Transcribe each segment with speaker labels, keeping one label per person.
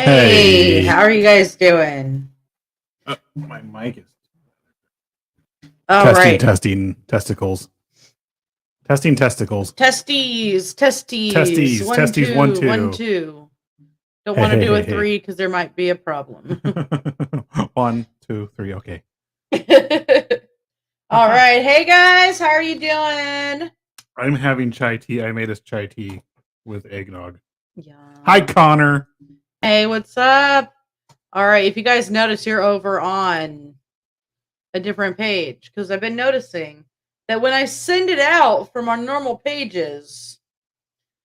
Speaker 1: Hey, how are you guys doing?
Speaker 2: My mic is
Speaker 1: All
Speaker 2: testing,
Speaker 1: right.
Speaker 2: testing, testicles. Testing testicles.
Speaker 1: Testes.
Speaker 2: Testes,
Speaker 1: One,
Speaker 2: testes,
Speaker 1: two,
Speaker 2: 1, 2.
Speaker 1: 1, 2. Don't want to do a 3 because there might be a problem.
Speaker 2: 1, 2, 3. Okay.
Speaker 1: All right. Hey, guys, how are you doing?
Speaker 2: I'm having chai tea. I made us chai tea with eggnog.
Speaker 1: Yeah.
Speaker 2: Hi, Connor.
Speaker 1: Hey, what's up? All right. If you guys notice, you're over on a different page because I've been noticing that when I send it out from our normal pages,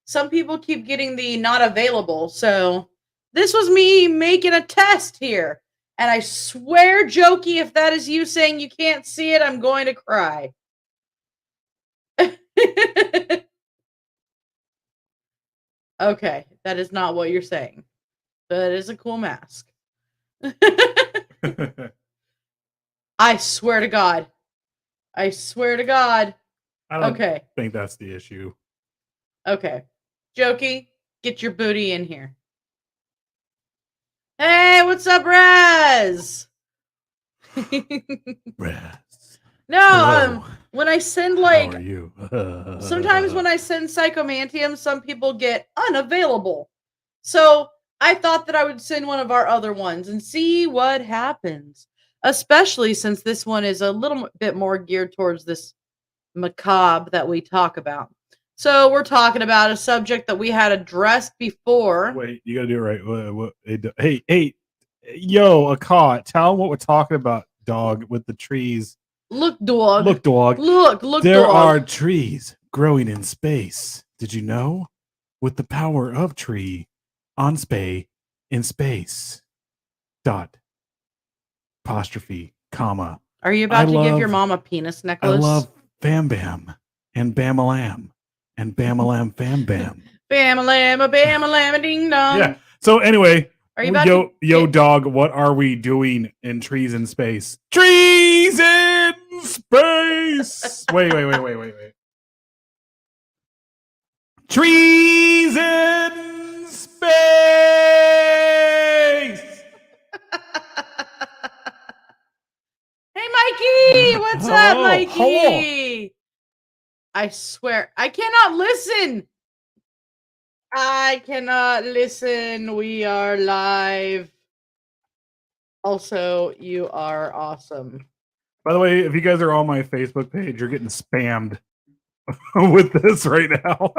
Speaker 1: some people keep getting the not available. So this was me making a test here. And I swear, Jokey, if that is you saying you can't see it, I'm going to cry. Okay, that is not what you're saying. That is a cool mask. I swear to God. I swear to God.
Speaker 2: I don't
Speaker 1: Okay.
Speaker 2: think that's the issue.
Speaker 1: Okay. Jokey, get your booty in here. Hey, what's up, Raz?
Speaker 2: Raz.
Speaker 1: No, when I send
Speaker 2: How are you?
Speaker 1: sometimes when I send Psychomantium, some people get unavailable. So I thought that I would send one of our other ones and see what happens. Especially since this one is a little bit more geared towards this macabre that we talk about. So we're talking about a subject that we had addressed before.
Speaker 2: Wait, you gotta do it right. Hey, yo, Akka, tell them what we're talking about, dog, with the trees.
Speaker 1: Look, dog.
Speaker 2: Look, dog.
Speaker 1: Look,
Speaker 2: there
Speaker 1: dog.
Speaker 2: are trees growing in space. Did you know? With the power of tree on in space. Dot. Apostrophe, comma.
Speaker 1: Are you about to give your mom a penis necklace?
Speaker 2: I love Bam Bam and Bamalam and Bamalam Fam Bam.
Speaker 1: Bam-a-lam, a ding dong.
Speaker 2: Yeah. So anyway,
Speaker 1: are you about
Speaker 2: yo, dog, what are we doing in trees in space? Trees in space. wait. Trees in space.
Speaker 1: Hey, Mikey, what's up, Mikey? I swear, I cannot listen. We are live. Also, you are awesome.
Speaker 2: By the way, if you guys are on my Facebook page, you're getting spammed with this right now.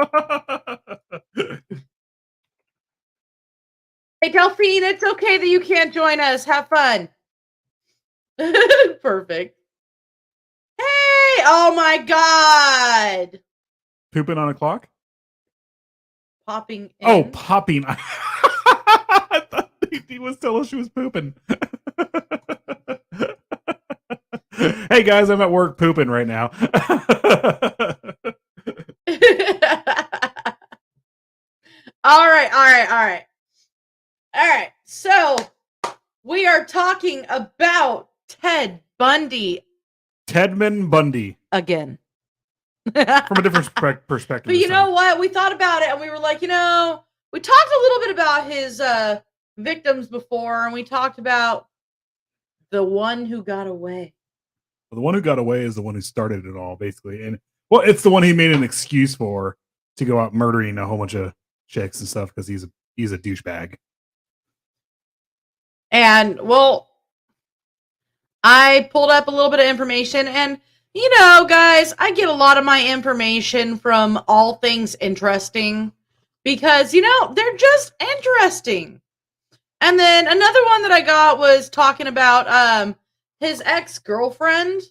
Speaker 1: Hey, Delphine, it's okay that you can't join us. Have fun. Perfect. Hey, oh my God.
Speaker 2: Pooping on a clock?
Speaker 1: Popping in.
Speaker 2: Oh, popping. I thought he was telling us she was pooping. Hey guys, I'm at work pooping right now.
Speaker 1: All right. So we are talking about Ted Bundy.
Speaker 2: Tedman Bundy.
Speaker 1: Again.
Speaker 2: From a different perspective.
Speaker 1: But you know what? We thought about it and we were like, we talked a little bit about his victims before, and we talked about the one who got away.
Speaker 2: Well, the one who got away is the one who started it all, basically. And well, it's the one he made an excuse for to go out murdering a whole bunch of chicks and stuff because he's a douchebag.
Speaker 1: And well, I pulled up a little bit of information, and guys, I get a lot of my information from All Things Interesting because they're just interesting. And then another one that I got was talking about his ex-girlfriend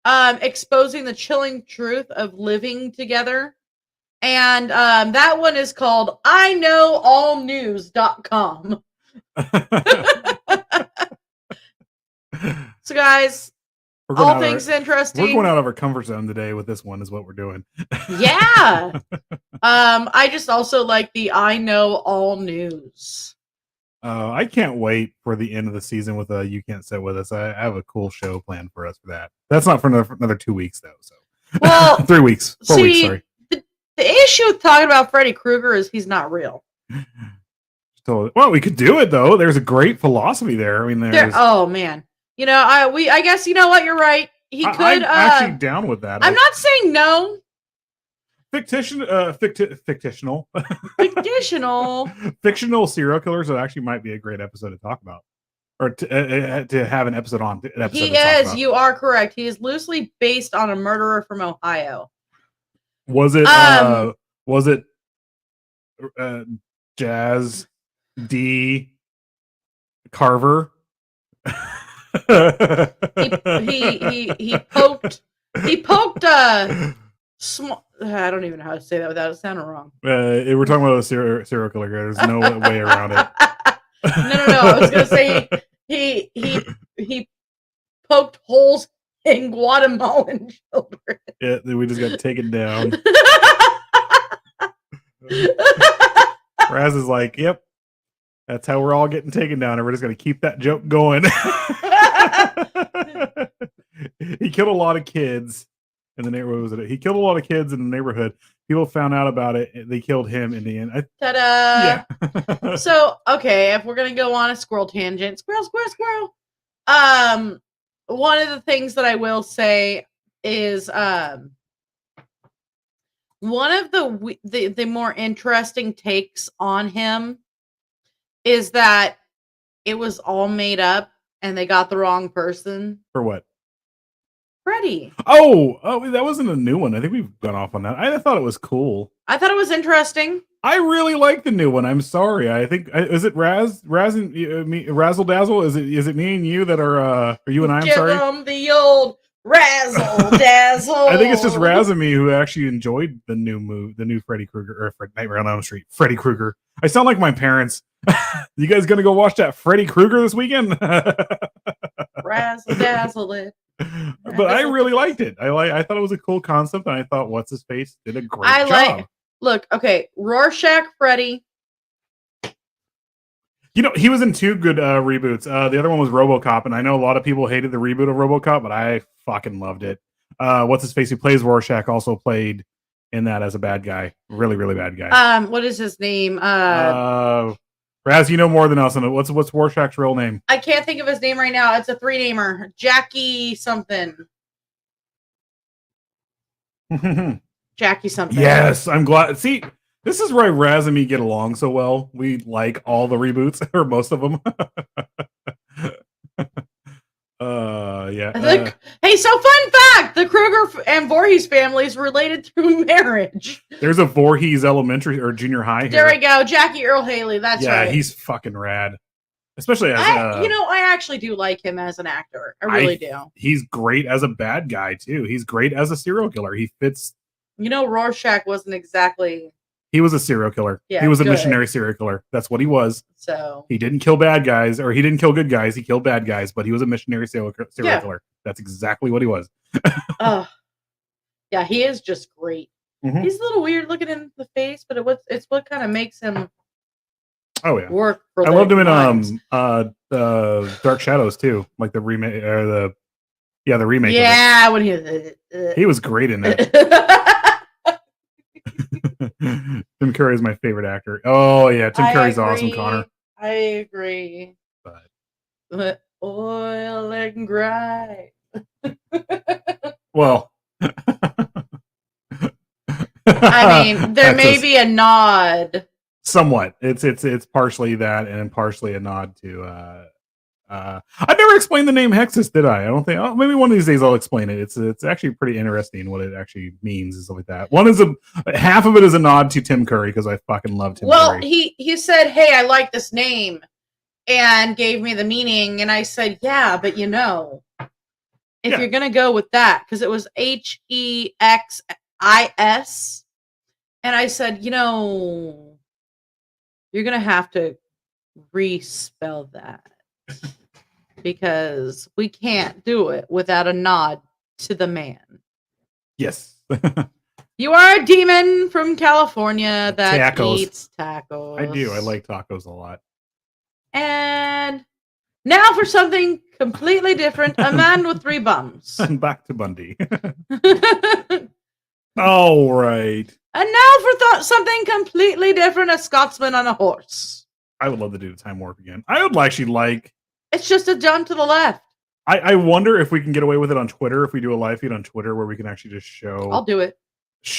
Speaker 1: exposing the chilling truth of living together. And that one is called iknowallnews.com. So guys, all things interesting.
Speaker 2: We're going out of our comfort zone today with this one is what we're doing.
Speaker 1: Yeah. I just also like the I Know All News.
Speaker 2: I can't wait for the end of the season with You Can't Sit With Us. I have a cool show planned for us for that. That's not for another 2 weeks though. So
Speaker 1: well,
Speaker 2: 3 weeks, 4 weeks, sorry.
Speaker 1: The issue with talking about Freddy Krueger is he's not real.
Speaker 2: So, well, we could do it though. There's a great philosophy there. I mean, there's.
Speaker 1: Oh man, I guess you know what, you're right. He could.
Speaker 2: I'm actually down with that.
Speaker 1: I'm not saying no.
Speaker 2: Fictional. Fictional serial killers. That actually might be a great episode to talk about, or to have an episode on.
Speaker 1: He is. You are correct. He is loosely based on a murderer from Ohio.
Speaker 2: Was it? Was it? Jazz D. Carver.
Speaker 1: he poked small. I don't even know how to say that without it sounding wrong.
Speaker 2: We're talking about a serial killer. There's no way around it.
Speaker 1: No. I was gonna say he poked holes in Guatemalan children.
Speaker 2: Yeah, we just got taken down. Raz is like, yep, that's how we're all getting taken down, and we're just gonna keep that joke going. He killed a lot of kids in the neighborhood. He killed a lot of kids in the neighborhood. People found out about it. They killed him in the end.
Speaker 1: Ta-da! Yeah. So, okay, if we're gonna go on a squirrel tangent, squirrel. One of the things that I will say is, one of the more interesting takes on him is that it was all made up and they got the wrong person.
Speaker 2: For what?
Speaker 1: Freddy.
Speaker 2: Oh, that wasn't a new one. I think we've gone off on that. I thought it was cool.
Speaker 1: I thought it was interesting.
Speaker 2: I really like the new one. I'm sorry. I think is it Raz and me, Razzle Dazzle? Is it me and you that are you and I? I'm sorry.
Speaker 1: Give 'em the old Razzle Dazzle.
Speaker 2: I think it's just Raz and me who actually enjoyed the new Freddy Krueger or Nightmare on Elm Street. Freddy Krueger. I sound like my parents. You guys gonna go watch that Freddy Krueger this weekend?
Speaker 1: Razzle Dazzle it.
Speaker 2: But I really liked it. I thought it was a cool concept, and I thought what's his face did a great job.
Speaker 1: Look, okay, Rorschach Freddy.
Speaker 2: You know, he was in two good reboots. The other one was RoboCop, and I know a lot of people hated the reboot of RoboCop, but I fucking loved it. What's his face? Who plays Rorschach also played in that as a bad guy. Really, really bad guy.
Speaker 1: What is his name?
Speaker 2: Raz, you know more than us. And what's Rorschach's real name?
Speaker 1: I can't think of his name right now. It's a 3-namer. Jackie something. Jackie something.
Speaker 2: Yes, I'm glad. See, this is why Raz and me get along so well. We like all the reboots, or most of them. Yeah.
Speaker 1: Hey, so fun fact: the Kruger and Voorhees families related through marriage.
Speaker 2: There's a Voorhees elementary or junior high.
Speaker 1: There we go, Jackie Earl Haley. That's right.
Speaker 2: Yeah, he's fucking rad. Especially as
Speaker 1: I actually do like him as an actor. I really do.
Speaker 2: He's great as a bad guy too. He's great as a serial killer. He fits.
Speaker 1: Rorschach wasn't exactly.
Speaker 2: He was a serial killer.
Speaker 1: Yeah,
Speaker 2: he was a missionary serial killer. That's what he was.
Speaker 1: So
Speaker 2: he didn't kill bad guys, or he didn't kill good guys. He killed bad guys, but he was a missionary serial killer. That's exactly what he was.
Speaker 1: Yeah, he is just great. Mm-hmm. He's a little weird looking in the face, but it's what kind of makes him.
Speaker 2: Oh yeah,
Speaker 1: work. For
Speaker 2: I loved him in Dark Shadows too, like the remake or the remake.
Speaker 1: Yeah, when
Speaker 2: he was great in that. Tim Curry is my favorite actor. Oh yeah, Tim Curry's awesome, Connor.
Speaker 1: I agree. But oil and grind.
Speaker 2: Well,
Speaker 1: I mean, there may be a nod.
Speaker 2: Somewhat. It's partially that and partially a nod to I never explained the name Hexxus, did I? I don't think. Maybe one of these days I'll explain it. It's actually pretty interesting what it actually means and stuff like that. One is half of it is a nod to Tim Curry because I fucking love Tim Curry.
Speaker 1: Well, he said, "Hey, I like this name," and gave me the meaning, and I said, "Yeah, but if you're gonna go with that, because it was Hexxis, and I said, you're gonna have to respell that." Because we can't do it without a nod to the man.
Speaker 2: Yes.
Speaker 1: You are a demon from California that eats tacos.
Speaker 2: I do. I like tacos a lot.
Speaker 1: And now for something completely different. A man with 3 bums.
Speaker 2: And back to Bundy. All right.
Speaker 1: And now for something completely different. A Scotsman on a horse.
Speaker 2: I would love to do the time warp again. I would actually like.
Speaker 1: It's just a jump to the left.
Speaker 2: I wonder if we can get away with it on Twitter if we do a live feed on Twitter where we can actually just
Speaker 1: I'll do it.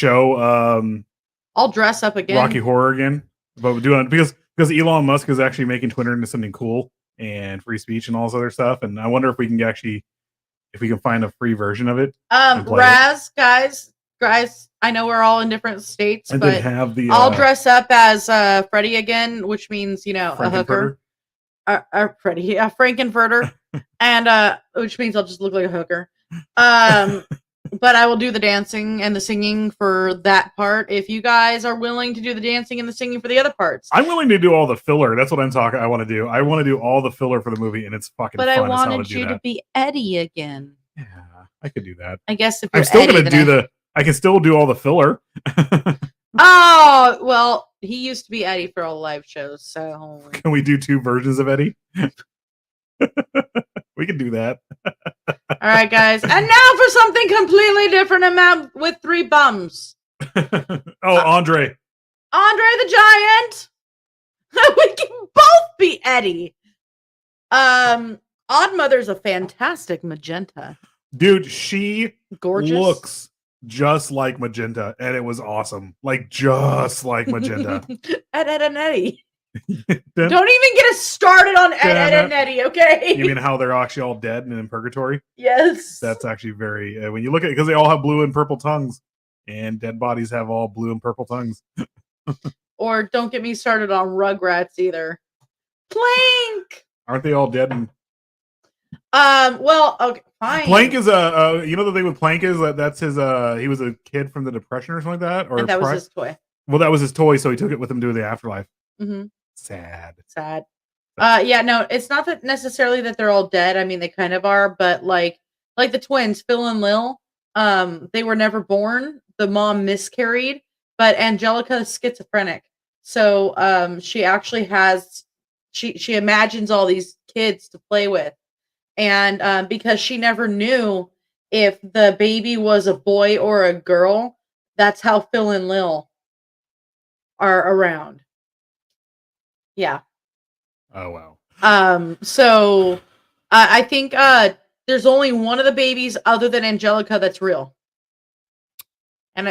Speaker 2: I'll
Speaker 1: dress up again.
Speaker 2: Rocky Horror again. But we're doing because Elon Musk is actually making Twitter into something cool and free speech and all this other stuff. And I wonder if we can find a free version of it.
Speaker 1: Raz, guys, I know we're all in different states,
Speaker 2: and
Speaker 1: but
Speaker 2: have the,
Speaker 1: I'll dress up as Freddy again, which means, a hooker. Freddy, a Frankenfurter, and which means I'll just look like a hooker. But I will do the dancing and the singing for that part. If you guys are willing to do the dancing and the singing for the other parts,
Speaker 2: I'm willing to do all the filler. That's what I want to do. I want to do all the filler for the movie, and it's fucking.
Speaker 1: But
Speaker 2: fun
Speaker 1: I wanted
Speaker 2: as hell
Speaker 1: you to be Eddie again.
Speaker 2: Yeah, I could do that.
Speaker 1: I guess if
Speaker 2: I'm still going to do I can still do all the filler.
Speaker 1: Oh, well, he used to be Eddie for all live shows, so...
Speaker 2: Can we do 2 versions of Eddie? We can do that.
Speaker 1: All right, guys. And now for something completely different, amount with 3 bums.
Speaker 2: Andre.
Speaker 1: Andre the Giant. We can both be Eddie. Odd Mother's a fantastic magenta.
Speaker 2: Dude, she
Speaker 1: gorgeous
Speaker 2: looks just like Magenta, and it was awesome. Like, just like Magenta.
Speaker 1: Ed and Eddie. Don't even get us started on Ed and Eddie, okay?
Speaker 2: You mean how they're actually all dead and in purgatory?
Speaker 1: Yes.
Speaker 2: That's actually very... when you look at it, because they all have blue and purple tongues, and dead bodies have all blue and purple tongues.
Speaker 1: Or don't get me started on Rugrats either. Plank!
Speaker 2: Aren't they all dead?
Speaker 1: Well, okay, fine.
Speaker 2: Plank is the thing with Plank is that's his he was a kid from the Depression or something like that, or
Speaker 1: and that was his toy.
Speaker 2: Well, that was his toy, so he took it with him to the afterlife.
Speaker 1: Mm-hmm.
Speaker 2: Sad.
Speaker 1: Yeah, no, it's not that necessarily that they're all dead. I mean, they kind of are, but like the twins, Phil and Lil, they were never born. The mom miscarried, but Angelica is schizophrenic, so she actually has she imagines all these kids to play with. And because she never knew if the baby was a boy or a girl, that's how Phil and Lil are around. Yeah.
Speaker 2: Oh, wow.
Speaker 1: So I think there's only one of the babies other than Angelica that's real. And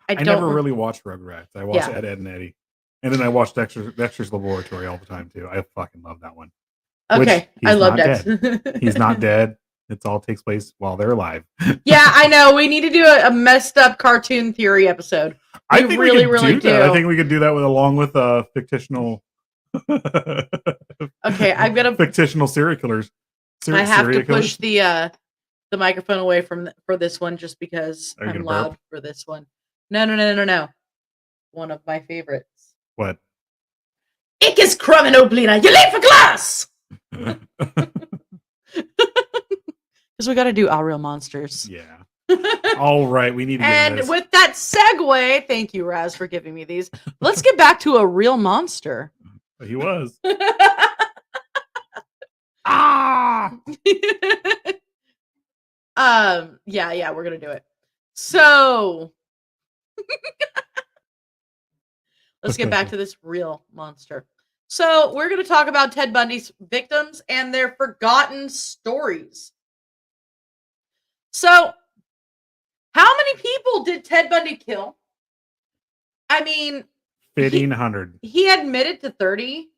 Speaker 1: I
Speaker 2: never really watched Rugrats. I watched Ed, and Eddie. And then I watched Dexter's Laboratory all the time, too. I fucking love that one.
Speaker 1: Okay, I love that.
Speaker 2: He's not dead. It all takes place while they're alive.
Speaker 1: Yeah, I know. We need to do a messed up cartoon theory episode.
Speaker 2: I think we really do. I think we could do that along with fictional.
Speaker 1: Okay, I'm gonna
Speaker 2: fictional serial killers.
Speaker 1: I have to push the microphone away for this one just because I'm loud burp? For this one. No. One of my favorites.
Speaker 2: What?
Speaker 1: Ik is krum en oblina. You late for class. Because we got to do Our Real Monsters.
Speaker 2: Yeah. All right, we need to get
Speaker 1: And with that segue, thank you, Raz, for giving me these. Let's get back to a real monster.
Speaker 2: He was.
Speaker 1: Yeah, we're gonna do it. So let's get back to this real monster. So we're going to talk about Ted Bundy's victims and their forgotten stories. So how many people did Ted Bundy kill? I mean,
Speaker 2: 1,500.
Speaker 1: He admitted to 30,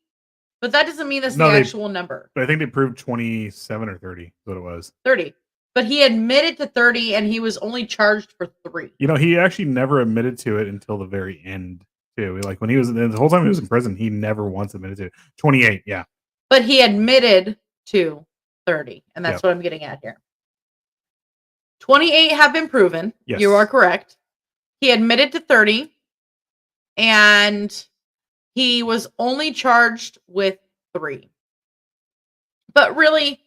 Speaker 1: but that doesn't mean that's the actual number.
Speaker 2: But I think they proved 27 or 30 is what it was.
Speaker 1: 30. But he admitted to 30 and he was only charged for 3.
Speaker 2: He actually never admitted to it until the very end. Too. Like when he was the whole time he was in prison, he never once admitted to it. 28, yeah.
Speaker 1: But he admitted to 30, and that's what I'm getting at here. 28 have been proven. Yes. You are correct. He admitted to 30, and he was only charged with 3. But really,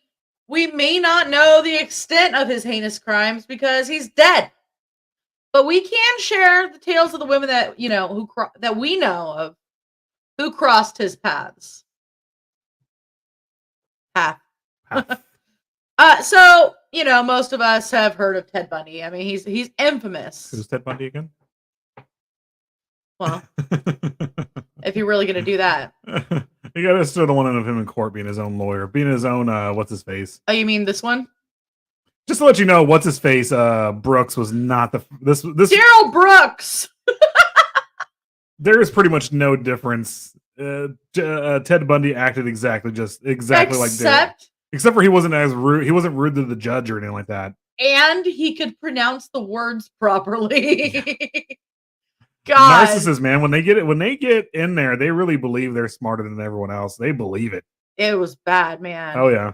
Speaker 1: we may not know the extent of his heinous crimes because he's dead. But we can share the tales of the women that that we know of who crossed his paths. So most of us have heard of Ted Bundy. I mean, he's infamous.
Speaker 2: Who's Ted Bundy again?
Speaker 1: Well, if you're really gonna do that.
Speaker 2: You gotta still the one of him in court being his own lawyer, being his own what's his face.
Speaker 1: Oh, you mean this one?
Speaker 2: Just to let you know, what's his face? Brooks was not this.
Speaker 1: Daryl Brooks.
Speaker 2: There is pretty much no difference. Ted Bundy acted exactly like Daryl, except for he wasn't as rude. He wasn't rude to the judge or anything like that.
Speaker 1: And he could pronounce the words properly. God.
Speaker 2: Narcissists, man, when they get in there, they really believe they're smarter than everyone else. They believe it.
Speaker 1: It was bad, man.
Speaker 2: Oh yeah.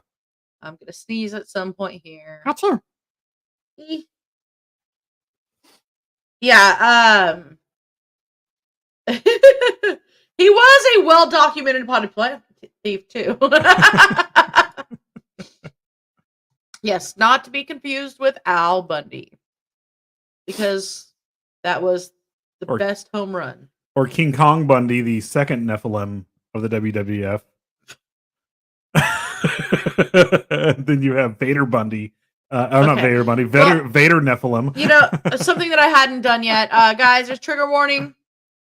Speaker 1: I'm gonna sneeze at some point here.
Speaker 2: Gotcha.
Speaker 1: Yeah, he was a well-documented potty plant thief too. Yes, not to be confused with Al Bundy, because that was the best home run.
Speaker 2: Or King Kong Bundy, the second Nephilim of the WWF. Then you have Vader Bundy. Not Vader Bundy. Vader Nephilim.
Speaker 1: You know, something that I hadn't done yet. Guys, there's trigger warning.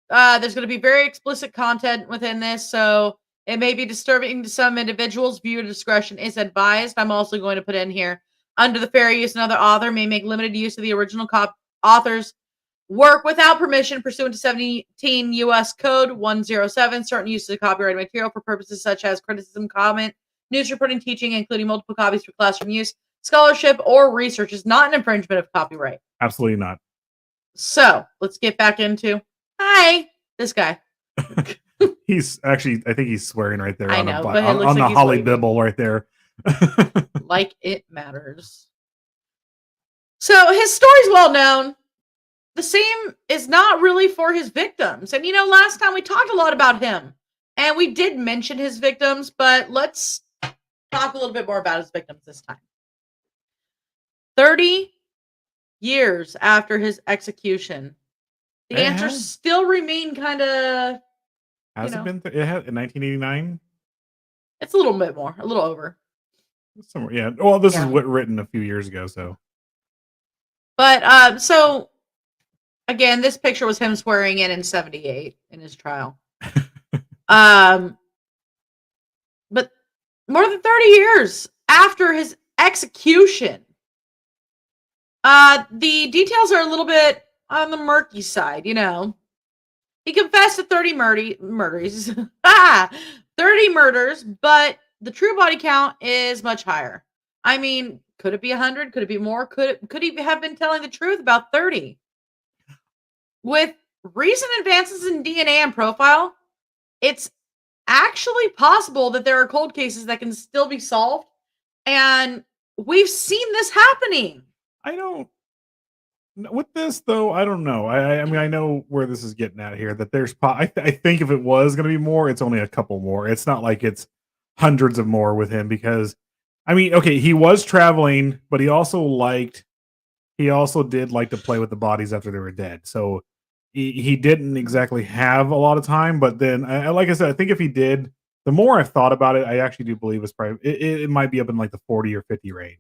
Speaker 1: There's going to be very explicit content within this, so it may be disturbing to some individuals. Viewer discretion is advised. I'm also going to put in here, under the fair use, another author may make limited use of the original author's work without permission pursuant to 17 U.S. Code 107. Certain uses of copyrighted material for purposes such as criticism, comment, news reporting, teaching, including multiple copies for classroom use, scholarship, or research is not an infringement of copyright.
Speaker 2: Absolutely not.
Speaker 1: So let's get back into this guy.
Speaker 2: He's actually, I think he's swearing right there on the
Speaker 1: like
Speaker 2: Holly Bibble right there.
Speaker 1: Like it matters. So his story's well known. The same is not really for his victims. And last time we talked a lot about him. And we did mention his victims, but let's talk a little bit more about his victims this time. 30 years after his execution, the answers still remain kind of...
Speaker 2: Has it been in 1989?
Speaker 1: It's a little bit more, a little over.
Speaker 2: Somewhere, yeah. Well, this is written a few years ago, so.
Speaker 1: But, so, again, this picture was him swearing in 78 in his trial. But more than 30 years after his execution, the details are a little bit on the murky side, He confessed to 30 murders. 30 murders, but the true body count is much higher. I mean, could it be 100? Could it be more? Could he have been telling the truth about 30? With recent advances in DNA and profile, it's actually possible that there are cold cases that can still be solved, and we've seen this happening.
Speaker 2: With this though, I don't know. I mean, I know where this is getting at here. That there's, I think if it was going to be more, it's only a couple more. It's not like it's hundreds of more with him, because, I mean, okay, he was traveling, but he also did like to play with the bodies after they were dead. So he didn't exactly have a lot of time. But then, like I said, I think if he did, the more I've thought about it, I actually do believe it's probably it might be up in like the 40 or 50 range.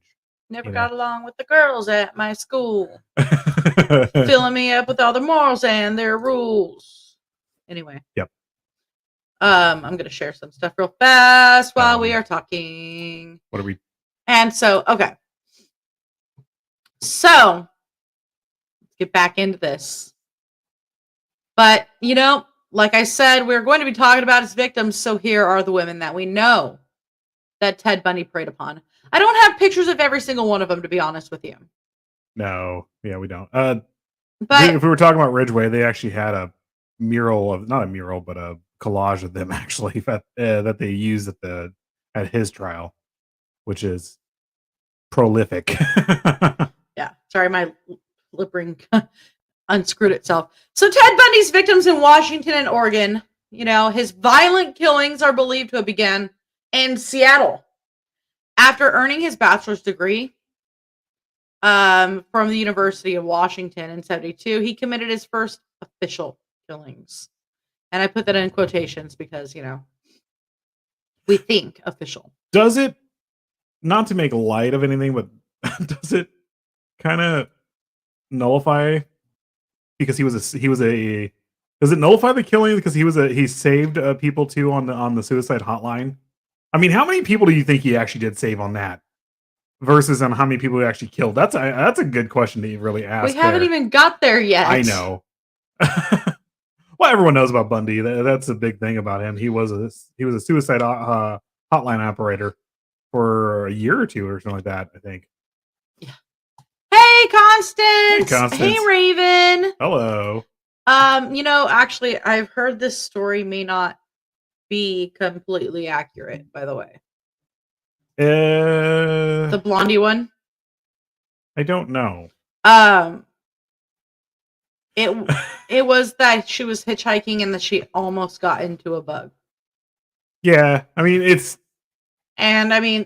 Speaker 1: Never got along with the girls at my school. Filling me up with all the morals and their rules. Anyway.
Speaker 2: Yep.
Speaker 1: I'm going to share some stuff real fast while we are talking.
Speaker 2: What are we?
Speaker 1: And so, okay. So, let's get back into this. But, like I said, we're going to be talking about his victims. So here are the women that we know that Ted Bundy preyed upon. I don't have pictures of every single one of them, to be honest with you.
Speaker 2: No, yeah, we don't.
Speaker 1: But
Speaker 2: if we were talking about Ridgeway, they actually had a mural of, not a mural, but a collage of them actually that they used at his trial, which is prolific.
Speaker 1: Yeah, sorry, my lip ring unscrewed itself. So Ted Bundy's victims in Washington and Oregon, his violent killings are believed to have begun in Seattle. After earning his bachelor's degree from the University of Washington in 1972, he committed his first official killings. And I put that in quotations because, we think official.
Speaker 2: Does it, not to make light of anything, but does it kind of nullify, because he was a Does it nullify the killing because he saved people too on the suicide hotline? I mean, how many people do you think he actually did save on that versus on how many people he actually killed? That's a good question to really ask.
Speaker 1: We haven't even got there yet.
Speaker 2: I know. Well, everyone knows about Bundy. That's a big thing about him. He was a suicide hotline operator for a year or two or something like that, I think.
Speaker 1: Yeah. Hey, Constance.
Speaker 2: Hey, Constance.
Speaker 1: Hey, Raven.
Speaker 2: Hello.
Speaker 1: Actually, I've heard this story may not be completely accurate, by the way. The Blondie one?
Speaker 2: I don't know.
Speaker 1: It was that she was hitchhiking and that she almost got into a bug.
Speaker 2: Yeah, I mean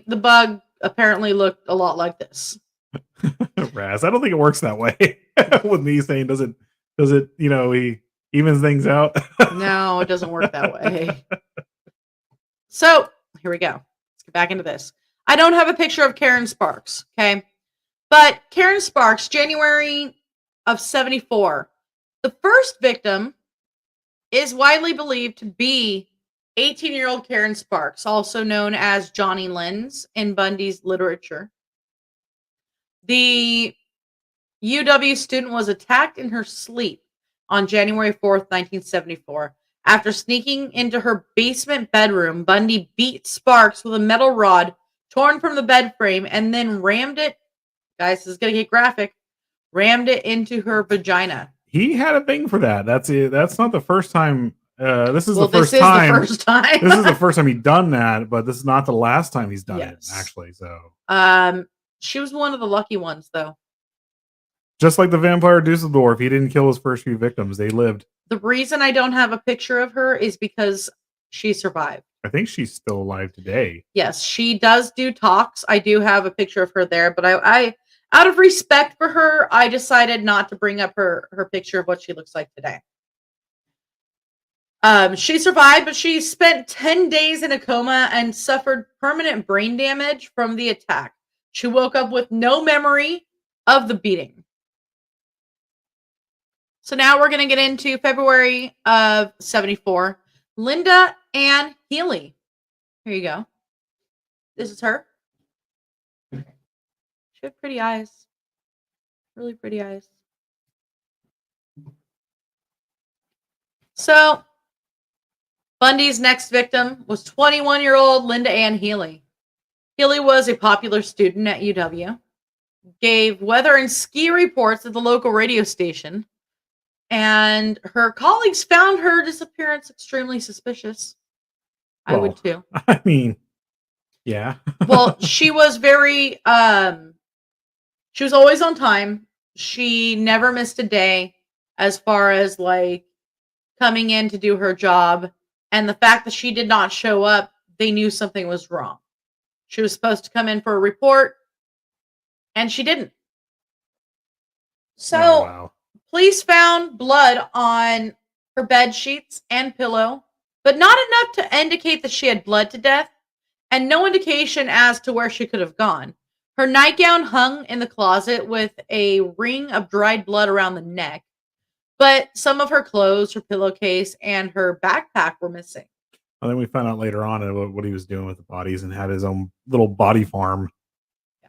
Speaker 1: the bug apparently looked a lot like this.
Speaker 2: Raz, I don't think it works that way. With me saying does it, he evens things out?
Speaker 1: No, it doesn't work that way. So, here we go. Let's get back into this. I don't have a picture of Karen Sparks, okay? But Karen Sparks, January of 74. The first victim is widely believed to be 18-year-old Karen Sparks, also known as Johnny Lins in Bundy's literature. The UW student was attacked in her sleep on January 4th, 1974. After sneaking into her basement bedroom, Bundy beat Sparks with a metal rod torn from the bed frame and then rammed it. Guys, this is going to get graphic. Rammed it into her vagina.
Speaker 2: He had a thing for that. That's it. That's not the first time. This is the
Speaker 1: This
Speaker 2: first
Speaker 1: is
Speaker 2: time.
Speaker 1: the first time.
Speaker 2: This is the first time he's done that, but this is not the last time he's done it, actually. So,
Speaker 1: she was one of the lucky ones, though.
Speaker 2: Just like the vampire Dusseldorf, he didn't kill his first few victims; they lived.
Speaker 1: The reason I don't have a picture of her is because she survived.
Speaker 2: I think she's still alive today.
Speaker 1: Yes, she does do talks. I do have a picture of her there, but I out of respect for her, I decided not to bring up her picture of what she looks like today. She survived, but she spent 10 days in a coma and suffered permanent brain damage from the attack. She woke up with no memory of the beating. So now we're going to get into February of 74. Linda Ann Healy. Here you go. This is her. She had pretty eyes. Really pretty eyes. So, Bundy's next victim was 21-year-old Linda Ann Healy. Healy was a popular student at UW, gave weather and ski reports at the local radio station, and her colleagues found her disappearance extremely suspicious. I would too.
Speaker 2: I mean, yeah.
Speaker 1: Well, she was very, she was always on time. She never missed a day as far as like coming in to do her job. And the fact that she did not show up, they knew something was wrong. She was supposed to come in for a report, and she didn't. So, police found blood on her bed sheets and pillow, but not enough to indicate that she had bled to death, and no indication as to where she could have gone. Her nightgown hung in the closet with a ring of dried blood around the neck, but some of her clothes, her pillowcase, and her backpack were missing.
Speaker 2: And then we found out later on what he was doing with the bodies and had his own little body farm.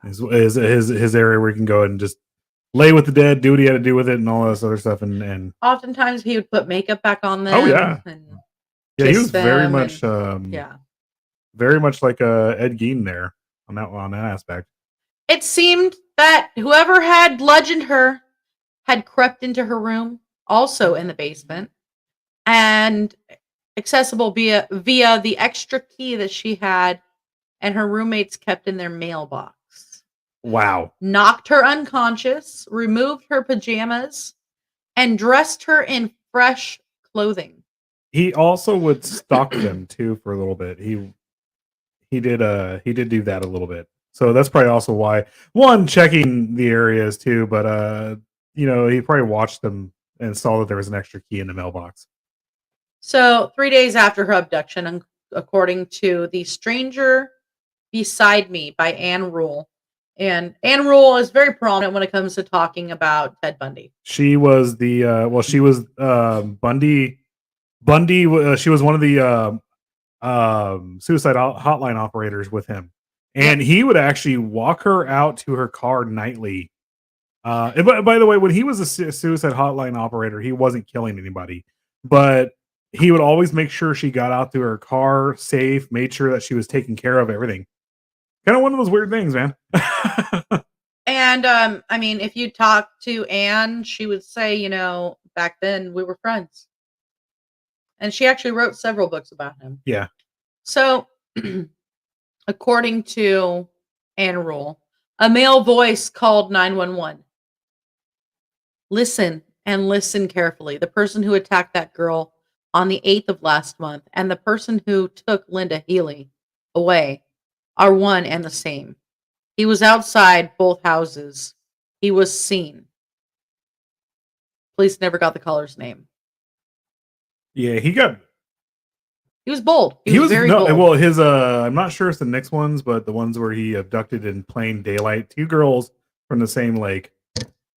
Speaker 2: Yeah. His area where he can go and just lay with the dead, do what he had to do with it, and all this other stuff. And
Speaker 1: oftentimes he would put makeup back on them.
Speaker 2: Oh yeah, yeah. He was very much, very much like Ed Gein there on that aspect.
Speaker 1: It seemed that whoever had bludgeoned her had crept into her room, also in the basement, and accessible via the extra key that she had and her roommates kept in their mailbox.
Speaker 2: Wow.
Speaker 1: Knocked her unconscious, removed her pajamas, and dressed her in fresh clothing.
Speaker 2: He also would stalk them too for a little bit. He did do that a little bit. So that's probably also why, one, checking the areas too, but he probably watched them and saw that there was an extra key in the mailbox.
Speaker 1: So 3 days after her abduction, according to The Stranger Beside Me by Anne Rule, And Anne Rule is very prominent when it comes to talking about Ted Bundy.
Speaker 2: She was the she was Bundy. She was one of the suicide hotline operators with him, and he would actually walk her out to her car nightly. And by the way, when he was a suicide hotline operator, he wasn't killing anybody, but he would always make sure she got out to her car safe, made sure that she was taking care of everything. Kind of one of those weird things, man.
Speaker 1: And I mean, if you talk to Anne, she would say, you know, back then we were friends. And she actually wrote several books about him.
Speaker 2: Yeah.
Speaker 1: So, according to Anne Rule, a male voice called 911. Listen and listen carefully. The person who attacked that girl on the 8th of last month and the person who took Linda Healy away are one and the same. He was outside both houses. He was seen. Police never got the caller's name.
Speaker 2: Yeah, he
Speaker 1: was bold. He was very bold.
Speaker 2: Well, his I'm not sure it's the next ones, but the ones where he abducted in plain daylight 2 girls from the same lake.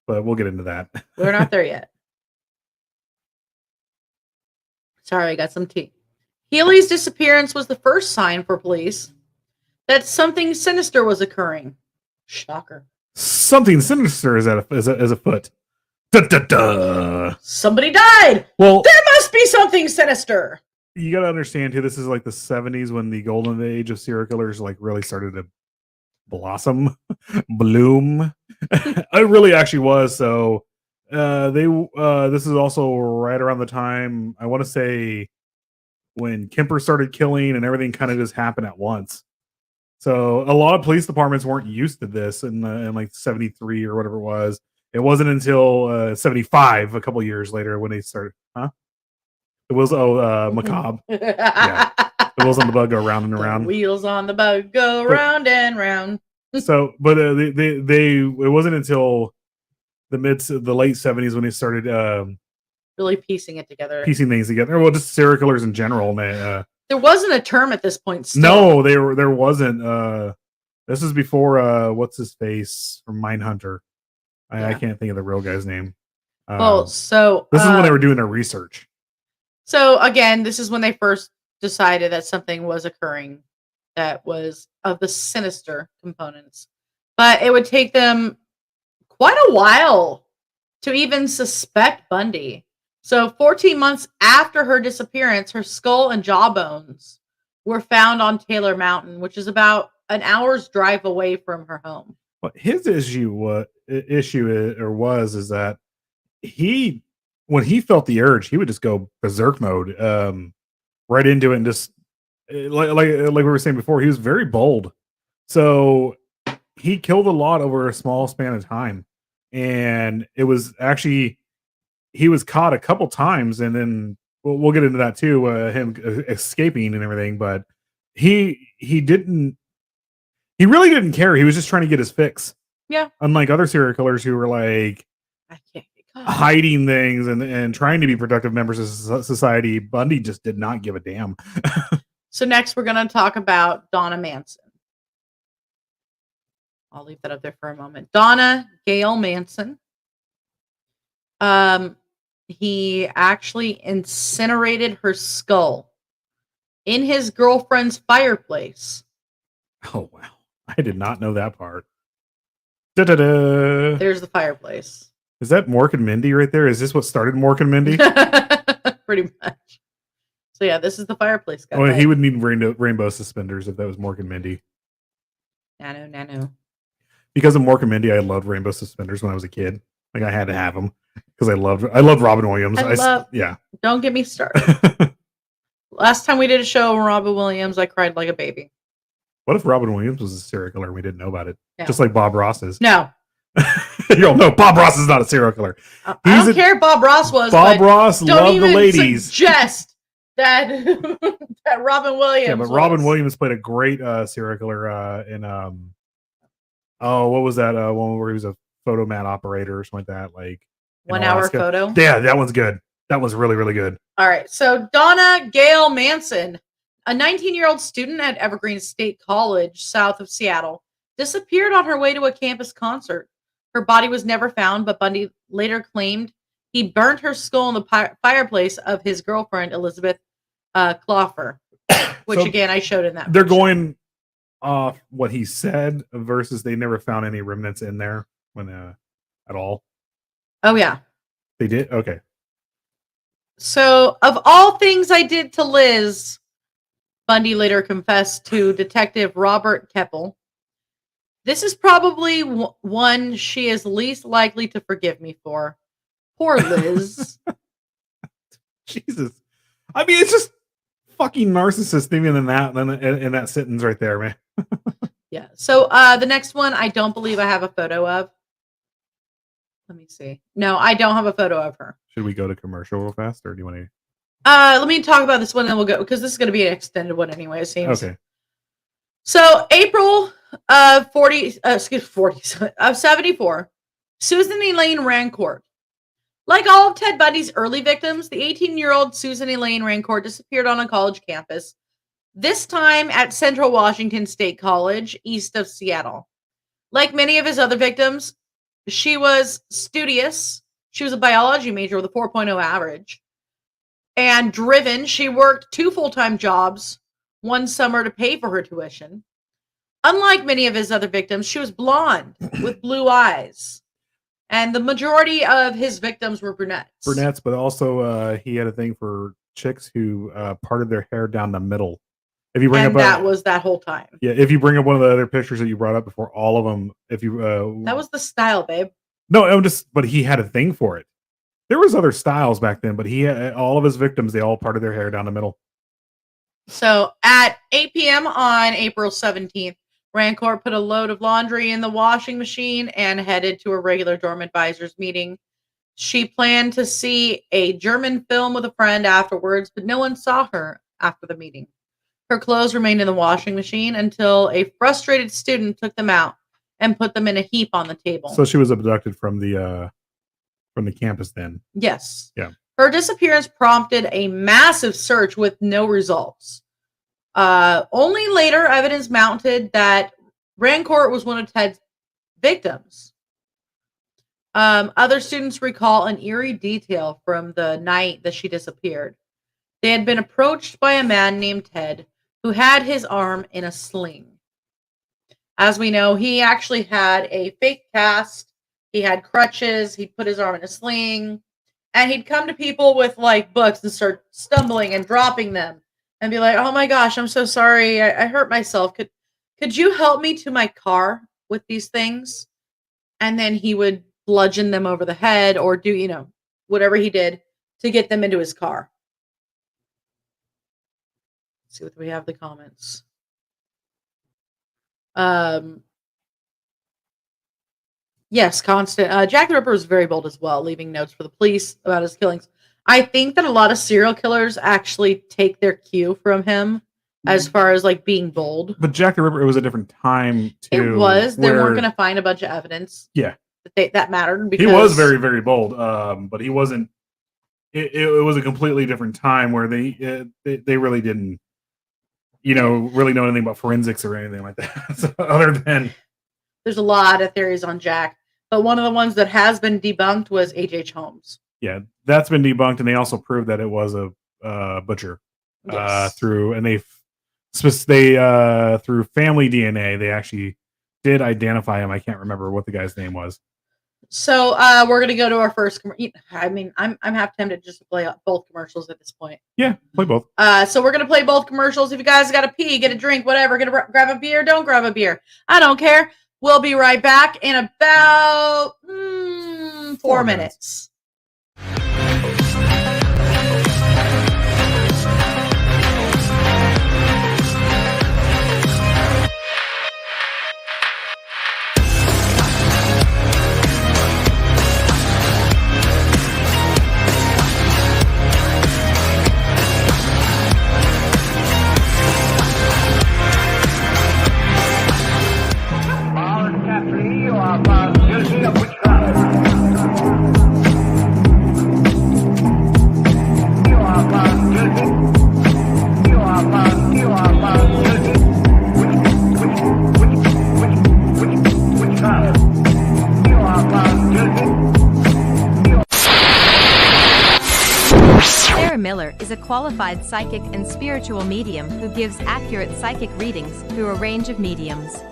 Speaker 2: But we'll get into that.
Speaker 1: We're not there yet. Sorry, I got some tea. Healy's disappearance was the first sign for police that something sinister was occurring. Shocker.
Speaker 2: Something sinister is afoot. Da, da, da.
Speaker 1: Somebody died.
Speaker 2: Well,
Speaker 1: there must be something sinister.
Speaker 2: You got to understand too. This is like the 70s when the golden age of serial killers like really started to blossom, bloom. It really actually was. So this is also right around the time, I want to say, when Kemper started killing and everything kind of just happened at once. So a lot of police departments weren't used to this in like 73 or whatever it was. It wasn't until 75, a couple years later, when they started. The wheels, macabre. Yeah. The wheels on the bug go round and around.
Speaker 1: The wheels on the bug go round and round.
Speaker 2: So, but it wasn't until the late 70s when they started
Speaker 1: really piecing it together.
Speaker 2: Piecing things together. Well, just serial killers in general.
Speaker 1: There wasn't a term at this point still.
Speaker 2: No, there wasn't. This is before what's his face from Mindhunter. I can't think of the real guy's name.
Speaker 1: So
Speaker 2: this is when they were doing their research.
Speaker 1: So again, this is when they first decided that something was occurring that was of the sinister components. But it would take them quite a while to even suspect Bundy. So 14 months after her disappearance, her skull and jawbones were found on Taylor Mountain, which is about an hour's drive away from her home.
Speaker 2: Well, his issue is that when he felt the urge, he would just go berserk mode, right into it, and just like we were saying before, he was very bold. So he killed a lot over a small span of time, and it was actually he was caught a couple times, and then we'll get into that too, him escaping and everything. But he really didn't care. He was just trying to get his fix.
Speaker 1: Yeah.
Speaker 2: Unlike other serial killers who were like,
Speaker 1: I can't
Speaker 2: hiding things and trying to be productive members of society, Bundy just did not give a damn.
Speaker 1: So next we're going to talk about Donna Manson. I'll leave that up there for a moment. Donna Gail Manson. He actually incinerated her skull in his girlfriend's fireplace.
Speaker 2: Oh, wow. I did not know that part. Da-da-da.
Speaker 1: There's the fireplace.
Speaker 2: Is that Mork and Mindy right there? Is this what started Mork and Mindy?
Speaker 1: Pretty much. So yeah, this is the fireplace guy.
Speaker 2: Oh, he would need rainbow suspenders if that was Mork and Mindy.
Speaker 1: Nano.
Speaker 2: Because of Mork and Mindy, I loved rainbow suspenders when I was a kid. Like I had to have them because I loved Robin Williams.
Speaker 1: Don't get me started. Last time we did a show on Robin Williams, I cried like a baby.
Speaker 2: What if Robin Williams was a serial killer and we didn't know about it?
Speaker 1: No.
Speaker 2: Just like Bob Ross is.
Speaker 1: No.
Speaker 2: No, Bob Ross is not a serial killer.
Speaker 1: I don't care if Bob Ross was.
Speaker 2: Bob Ross loved the ladies.
Speaker 1: Suggest that that Robin Williams.
Speaker 2: Yeah, but Robin Williams played a great serial killer in what was that one where he was a photomat operator or something like that? Like
Speaker 1: 1 hour photo.
Speaker 2: Yeah, that one's good. That was really, really good.
Speaker 1: All right, so Donna Gail Manson, a 19-year-old student at Evergreen State College, south of Seattle, disappeared on her way to a campus concert. Her body was never found, but Bundy later claimed he burnt her skull in the fireplace of his girlfriend, Elizabeth Cloffer, which,
Speaker 2: So
Speaker 1: again, I showed in that
Speaker 2: they're
Speaker 1: picture.
Speaker 2: going off what he said versus they never found any remnants in there when at all.
Speaker 1: Oh, yeah.
Speaker 2: They did? Okay.
Speaker 1: So, of all things I did to Liz, Bundy later confessed to Detective Robert Keppel, this is probably one she is least likely to forgive me for. Poor Liz.
Speaker 2: Jesus. I mean, it's just fucking narcissist even in that sentence right there, man.
Speaker 1: Yeah. So the next one, I don't believe I have a photo of. Let me see. No, I don't have a photo of her.
Speaker 2: Should we go to commercial real fast, or do you want to?
Speaker 1: Let me talk about this one, and then we'll go, because this is going to be an extended one anyway, it seems.
Speaker 2: Okay.
Speaker 1: So April of 74, Susan Elaine Rancourt. Like all of Ted Bundy's early victims, the 18-year-old Susan Elaine Rancourt disappeared on a college campus, this time at Central Washington State College, east of Seattle. Like many of his other victims, she was studious. She was a biology major with a 4.0 average. And driven, she worked 2 full-time jobs, one summer to pay for her tuition. Unlike many of his other victims, she was blonde with blue eyes. And the majority of his victims were brunettes.
Speaker 2: Brunettes, but also he had a thing for chicks who parted their hair down the middle. If you bring
Speaker 1: and
Speaker 2: up
Speaker 1: that was that whole time.
Speaker 2: Yeah, if you bring up one of the other pictures that you brought up before, all of them, if you
Speaker 1: that was the style, babe.
Speaker 2: No, but he had a thing for it. There was other styles back then, but he had, all of his victims, they all parted their hair down the middle.
Speaker 1: So at 8 p.m. on April 17th, Rancourt put a load of laundry in the washing machine and headed to a regular dorm advisors meeting. She planned to see a German film with a friend afterwards, but no one saw her after the meeting. Her clothes remained in the washing machine until a frustrated student took them out and put them in a heap on the table.
Speaker 2: So she was abducted from the campus then.
Speaker 1: Yes.
Speaker 2: Yeah.
Speaker 1: Her disappearance prompted a massive search with no results. Only later evidence mounted that Rancourt was one of Ted's victims. Other students recall an eerie detail from the night that she disappeared. They had been approached by a man named Ted who had his arm in a sling. As we know, he actually had a fake cast. He had crutches. He'd put his arm in a sling. And he'd come to people with like books and start stumbling and dropping them and be like, "Oh my gosh, I'm so sorry. I hurt myself. Could you help me to my car with these things?" And then he would bludgeon them over the head or do, whatever he did to get them into his car. Let's see what we have the comments. Yes, Constant. Jack the Ripper was very bold as well, leaving notes for the police about his killings. I think that a lot of serial killers actually take their cue from him as far as like being bold.
Speaker 2: But Jack the Ripper, it was a different time too.
Speaker 1: It was. They weren't going to find a bunch of evidence.
Speaker 2: Yeah.
Speaker 1: That mattered. Because
Speaker 2: he was very, very bold. But he wasn't. It was a completely different time where they really didn't, really know anything about forensics or anything like that. So other than.
Speaker 1: There's a lot of theories on Jack, but one of the ones that has been debunked was H.H. Holmes.
Speaker 2: Yeah, that's been debunked, and they also proved that it was a butcher.
Speaker 1: Yes.
Speaker 2: Through family DNA, they actually did identify him. I can't remember what the guy's name was.
Speaker 1: So we're gonna go to our first. I mean, I'm half tempted just to play both commercials at this point.
Speaker 2: Yeah, play both.
Speaker 1: So we're gonna play both commercials. If you guys got to pee, get a drink, whatever, grab a beer, don't grab a beer. I don't care. We'll be right back in about 4 minutes.
Speaker 3: Sarah Miller is a qualified psychic and spiritual medium who gives accurate psychic readings through a range of mediums.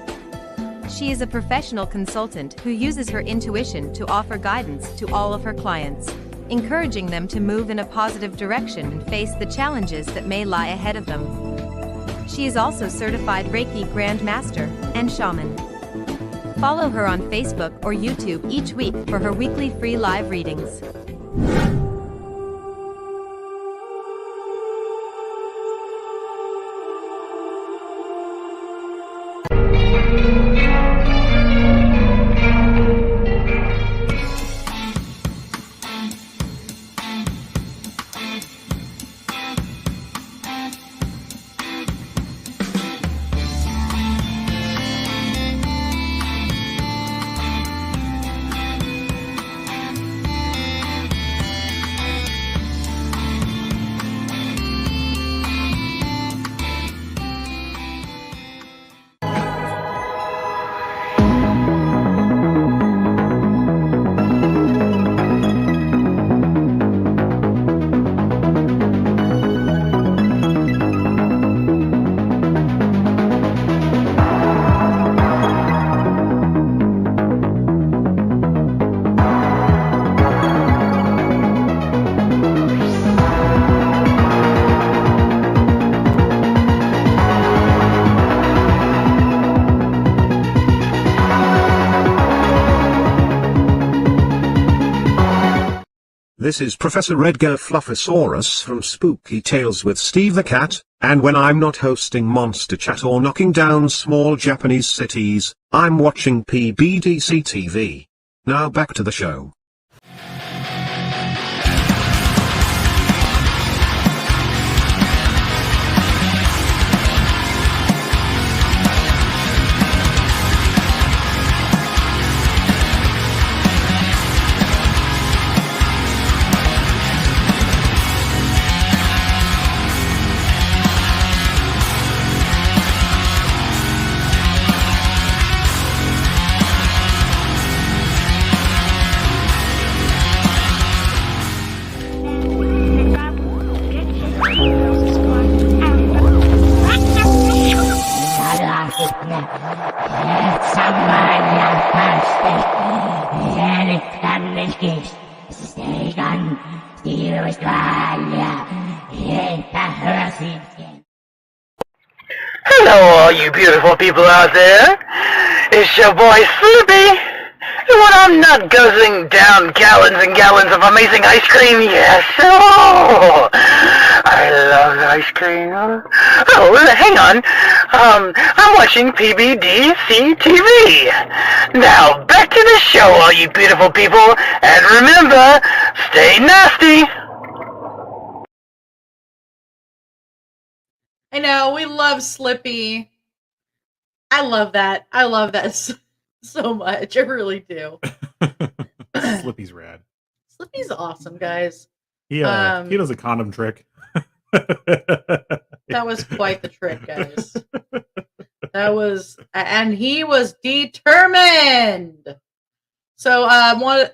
Speaker 3: She is a professional consultant who uses her intuition to offer guidance to all of her clients, encouraging them to move in a positive direction and face the challenges that may lie ahead of them. She is also certified Reiki Grandmaster and Shaman. Follow her on Facebook or YouTube each week for her weekly free live readings.
Speaker 4: This is Professor Edgar Fluffosaurus from Spooky Tales with Steve the Cat, and when I'm not hosting Monster Chat or knocking down small Japanese cities, I'm watching PBDC TV. Now back to the show.
Speaker 5: Hello, all you beautiful people out there. It's your boy Sleepy. And when I'm not guzzling down gallons and gallons of amazing ice cream, yes, oh, I love ice cream. Oh, hang on. I'm watching PBDC TV. Now, back to the show, all you beautiful people. And remember, stay nasty.
Speaker 1: I know, we love Slippy. I love that. I love that so much. I really do.
Speaker 2: Slippy's rad.
Speaker 1: Slippy's awesome, guys.
Speaker 2: He does a condom trick.
Speaker 1: That was quite the trick, guys. And he was determined. So,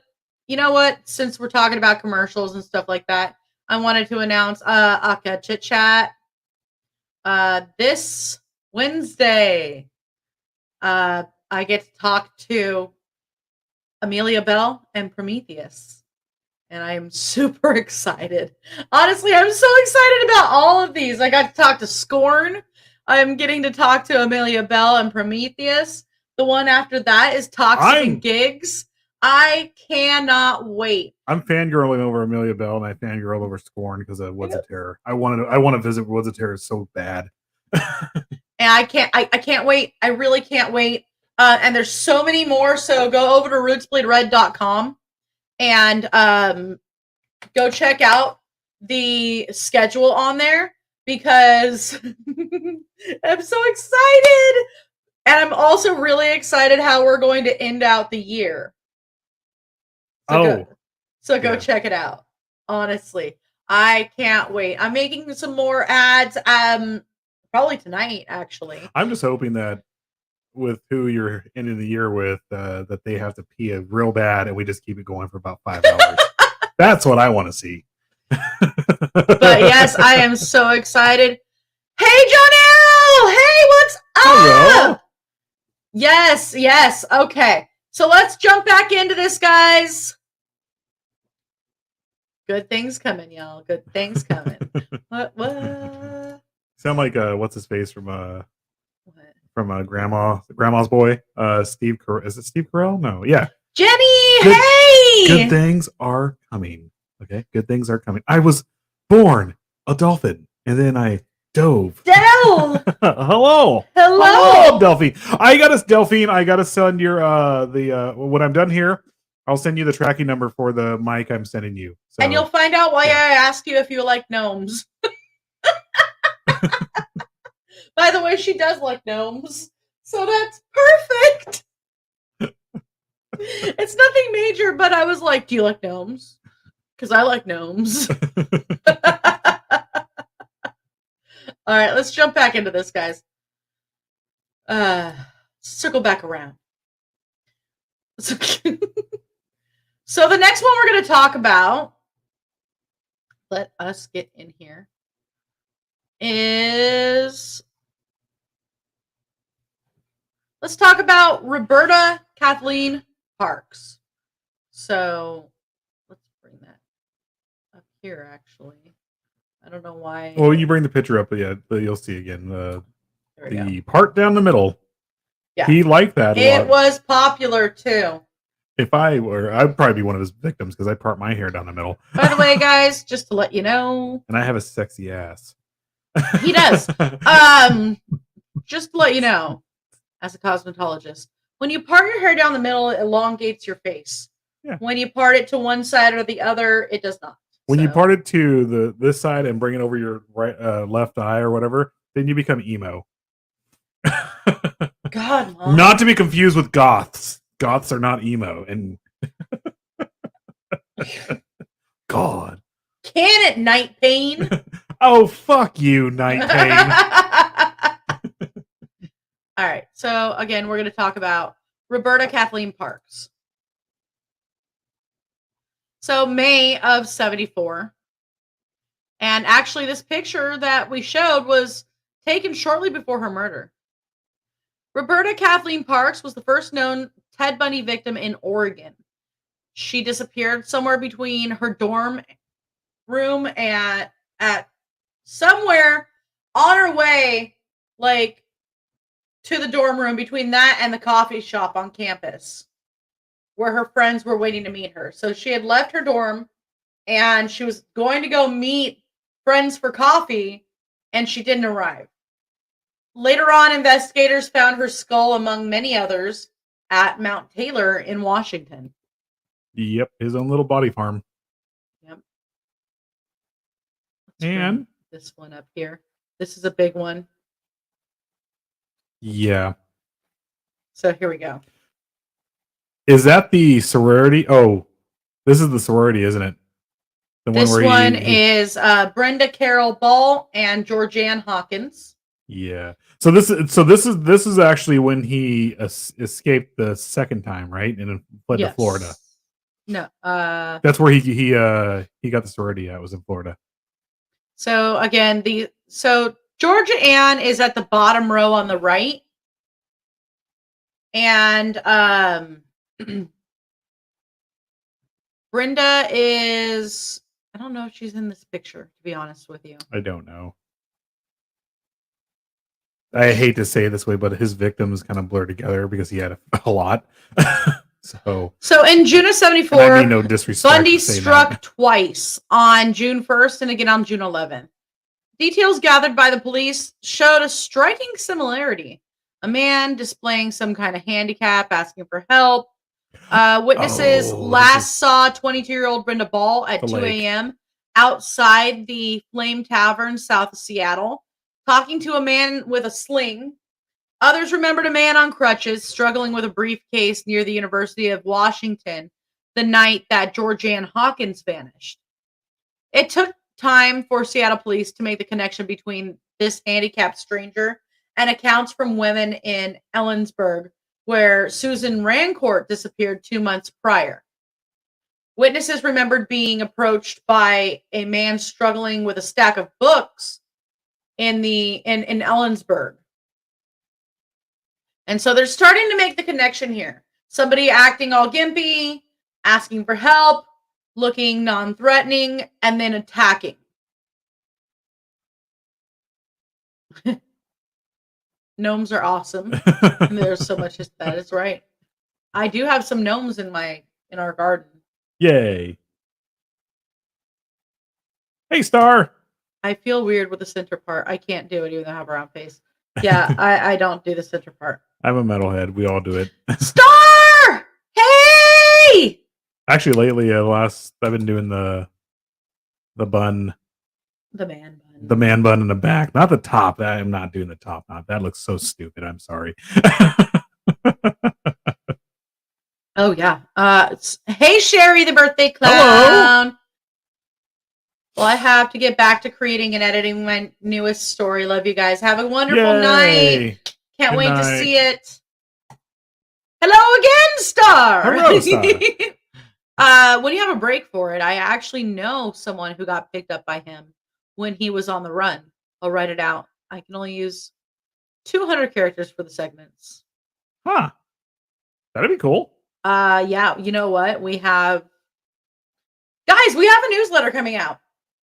Speaker 1: you know what? Since we're talking about commercials and stuff like that, I wanted to announce Akka Chit Chat. This Wednesday, I get to talk to Amelia Bell and Prometheus, and I am super excited. Honestly, I'm so excited about all of these. I got to talk to Scorn. I'm getting to talk to Amelia Bell and Prometheus. The one after that is Toxic and Gigs. I cannot wait.
Speaker 2: I'm fangirling over Amelia Bell, and I fangirl over Scorn because of Woods of Terror. I want to visit Woods of Terror so bad.
Speaker 1: And I can't wait. I really can't wait. And there's so many more. So go over to rootsbleedred.com and go check out the schedule on there because I'm so excited. And I'm also really excited how we're going to end out the year. So go check it out. Honestly, I can't wait. I'm making some more ads. Probably tonight, actually.
Speaker 2: I'm just hoping that with who you're ending the year with, that they have to pee real bad, and we just keep it going for about 5 hours. That's what I want to see.
Speaker 1: But yes, I am so excited. Hey, John Arrow! Hey, what's up?
Speaker 2: Hello.
Speaker 1: Yes. Okay. So let's jump back into this, guys. Good things coming, y'all. Good things coming. What?
Speaker 2: Sound like what's his face from Grandma's Boy? Steve Carell. Is it Steve Carell? No, yeah.
Speaker 1: Jenny,
Speaker 2: Good-
Speaker 1: hey!
Speaker 2: Good things are coming. Okay, good things are coming. I was born a dolphin, and then I dove.
Speaker 1: Del!
Speaker 2: Hello, Delphine. I gotta send your when I'm done here, I'll send you the tracking number for the mic I'm sending you. So,
Speaker 1: And you'll find out why
Speaker 2: yeah.
Speaker 1: I asked you if you like gnomes. By the way, she does like gnomes. So that's perfect. It's nothing major, but I was like, do you like gnomes? Because I like gnomes. All right, let's jump back into this, guys. Circle back around. So the next one we're going to talk about, let us get in here, is let's talk about Roberta Kathleen Parks. So let's bring that up here, actually. I don't know why.
Speaker 2: Well, you bring the picture up, but yeah, you'll see again the part down the middle.
Speaker 1: Yeah,
Speaker 2: he liked that.
Speaker 1: It was popular too.
Speaker 2: If I were, I'd probably be one of his victims because I part my hair down the middle.
Speaker 1: By the way, guys, just to let you know,
Speaker 2: and I have a sexy ass.
Speaker 1: He does. Just to let you know, as a cosmetologist, when you part your hair down the middle, it elongates your face.
Speaker 2: Yeah.
Speaker 1: When you part it to one side or the other, it does not.
Speaker 2: When you part it to this side and bring it over your right left eye or whatever, then you become emo.
Speaker 1: God, Mom.
Speaker 2: Not to be confused with goths. Goths are not emo. And God.
Speaker 1: Can it, Night Pain?
Speaker 2: Oh, fuck you, Night Pain.
Speaker 1: All right. So again, we're going to talk about Roberta Kathleen Parks. So May of 1974. And actually this picture that we showed was taken shortly before her murder. Roberta Kathleen Parks was the first known Ted Bundy victim in Oregon. She disappeared somewhere between her dorm room and at somewhere on her way, like, to the dorm room between that and the coffee shop on campus where her friends were waiting to meet her. So she had left her dorm and she was going to go meet friends for coffee, and she didn't arrive. Later on, investigators found her skull among many others at Mount Taylor in Washington.
Speaker 2: Yep, his own little body farm.
Speaker 1: Yep.
Speaker 2: And
Speaker 1: this one up here. This is a big one.
Speaker 2: Yeah.
Speaker 1: So here we go.
Speaker 2: Is that the sorority? Oh, this is the sorority, isn't it? The
Speaker 1: this one is Brenda Carroll Ball and Georgianne Hawkins.
Speaker 2: Yeah. So this is actually when he escaped the second time, right? And fled to Florida.
Speaker 1: No.
Speaker 2: That's where he got the sorority at, was in Florida.
Speaker 1: So again, Georgia Ann is at the bottom row on the right. And Brenda is, I don't know if she's in this picture, to be honest with you.
Speaker 2: I don't know. I hate to say it this way, but his victims kind of blur together because he had a lot. So
Speaker 1: in June of 1974,
Speaker 2: I mean no disrespect,
Speaker 1: Bundy struck twice, on June 1st and again on June 11th. Details gathered by the police showed a striking similarity. A man displaying some kind of handicap, asking for help. Witnesses last saw 22-year-old Brenda Ball at 2 a.m. outside the Flame Tavern south of Seattle, talking to a man with a sling. Others remembered a man on crutches struggling with a briefcase near the University of Washington the night that Georgianne Hawkins vanished. It took time for Seattle police to make the connection between this handicapped stranger and accounts from women in Ellensburg, where Susan Rancourt disappeared 2 months prior. Witnesses remembered being approached by a man struggling with a stack of books in Ellensburg. And so they're starting to make the connection here. Somebody acting all gimpy, asking for help, looking non-threatening, and then attacking. Gnomes are awesome. There's so much. That is right. I do have some gnomes in our garden.
Speaker 2: Yay. Hey, Star.
Speaker 1: I feel weird with the center part. I can't do it even though I have a round face. Yeah, I don't do the center part.
Speaker 2: I'm a metalhead. We all do it.
Speaker 1: Star! Hey!
Speaker 2: Actually, lately, I've been doing the bun.
Speaker 1: The man bun.
Speaker 2: The man bun in the back, not the top. I'm not doing the top knot. That looks so stupid. I'm sorry.
Speaker 1: Oh yeah. Hey Sherry, the birthday clown.
Speaker 2: Hello.
Speaker 1: Well, I have to get back to creating and editing my newest story. Love you guys. Have a wonderful
Speaker 2: Yay.
Speaker 1: night. Can't
Speaker 2: Good
Speaker 1: wait
Speaker 2: night.
Speaker 1: to see it. Hello again, Star.
Speaker 2: Hello, Star.
Speaker 1: When you have a break for it, I actually know someone who got picked up by him when he was on the run. I'll write it out. I can only use 200 characters for the segments.
Speaker 2: Huh. That'd be cool.
Speaker 1: Yeah, you know what? We have a newsletter coming out.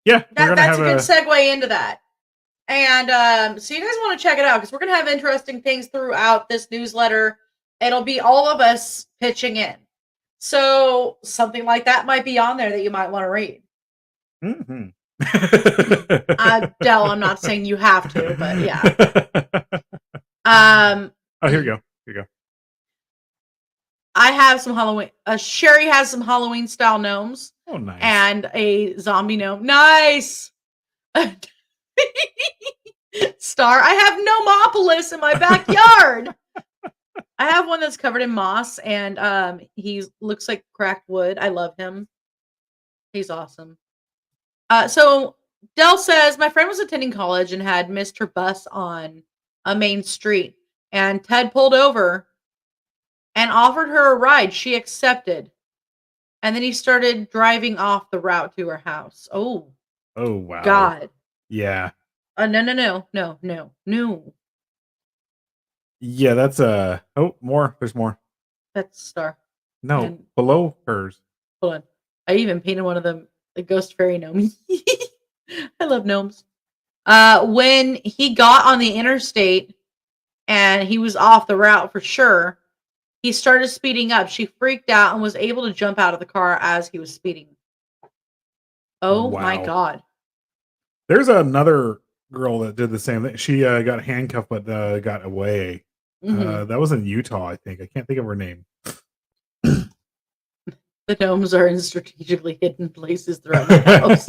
Speaker 2: Yeah,
Speaker 1: That's a good segue into that. And so you guys want to check it out because we're going to have interesting things throughout this newsletter. It'll be all of us pitching in. So something like that might be on there that you might want to read.
Speaker 2: Mm-hmm.
Speaker 1: Del, I'm not saying you have to, but yeah.
Speaker 2: Oh, here you go.
Speaker 1: I have some Halloween. Sherry has some Halloween style gnomes.
Speaker 2: Oh, nice.
Speaker 1: And a zombie gnome. Nice. Star, I have Gnomopolis in my backyard. I have one that's covered in moss, and he looks like cracked wood. I love him. He's awesome. So Del says, my friend was attending college and had missed her bus on a main street, and Ted pulled over and offered her a ride. She accepted. And then he started driving off the route to her house. Oh
Speaker 2: wow.
Speaker 1: God.
Speaker 2: Yeah.
Speaker 1: No.
Speaker 2: Yeah, that's more. There's more.
Speaker 1: That's Star.
Speaker 2: No,
Speaker 1: And
Speaker 2: below hers.
Speaker 1: hold on. I even painted one of them a ghost fairy gnome. I love gnomes. When he got on the interstate and he was off the route for sure, he started speeding up. She freaked out and was able to jump out of the car as he was speeding. Oh my
Speaker 2: Wow.
Speaker 1: God.
Speaker 2: There's another girl that did the same thing. She got handcuffed but got away.
Speaker 1: Mhm.
Speaker 2: That was in Utah, I think. I can't think of her name.
Speaker 1: The gnomes are in strategically hidden places throughout the house.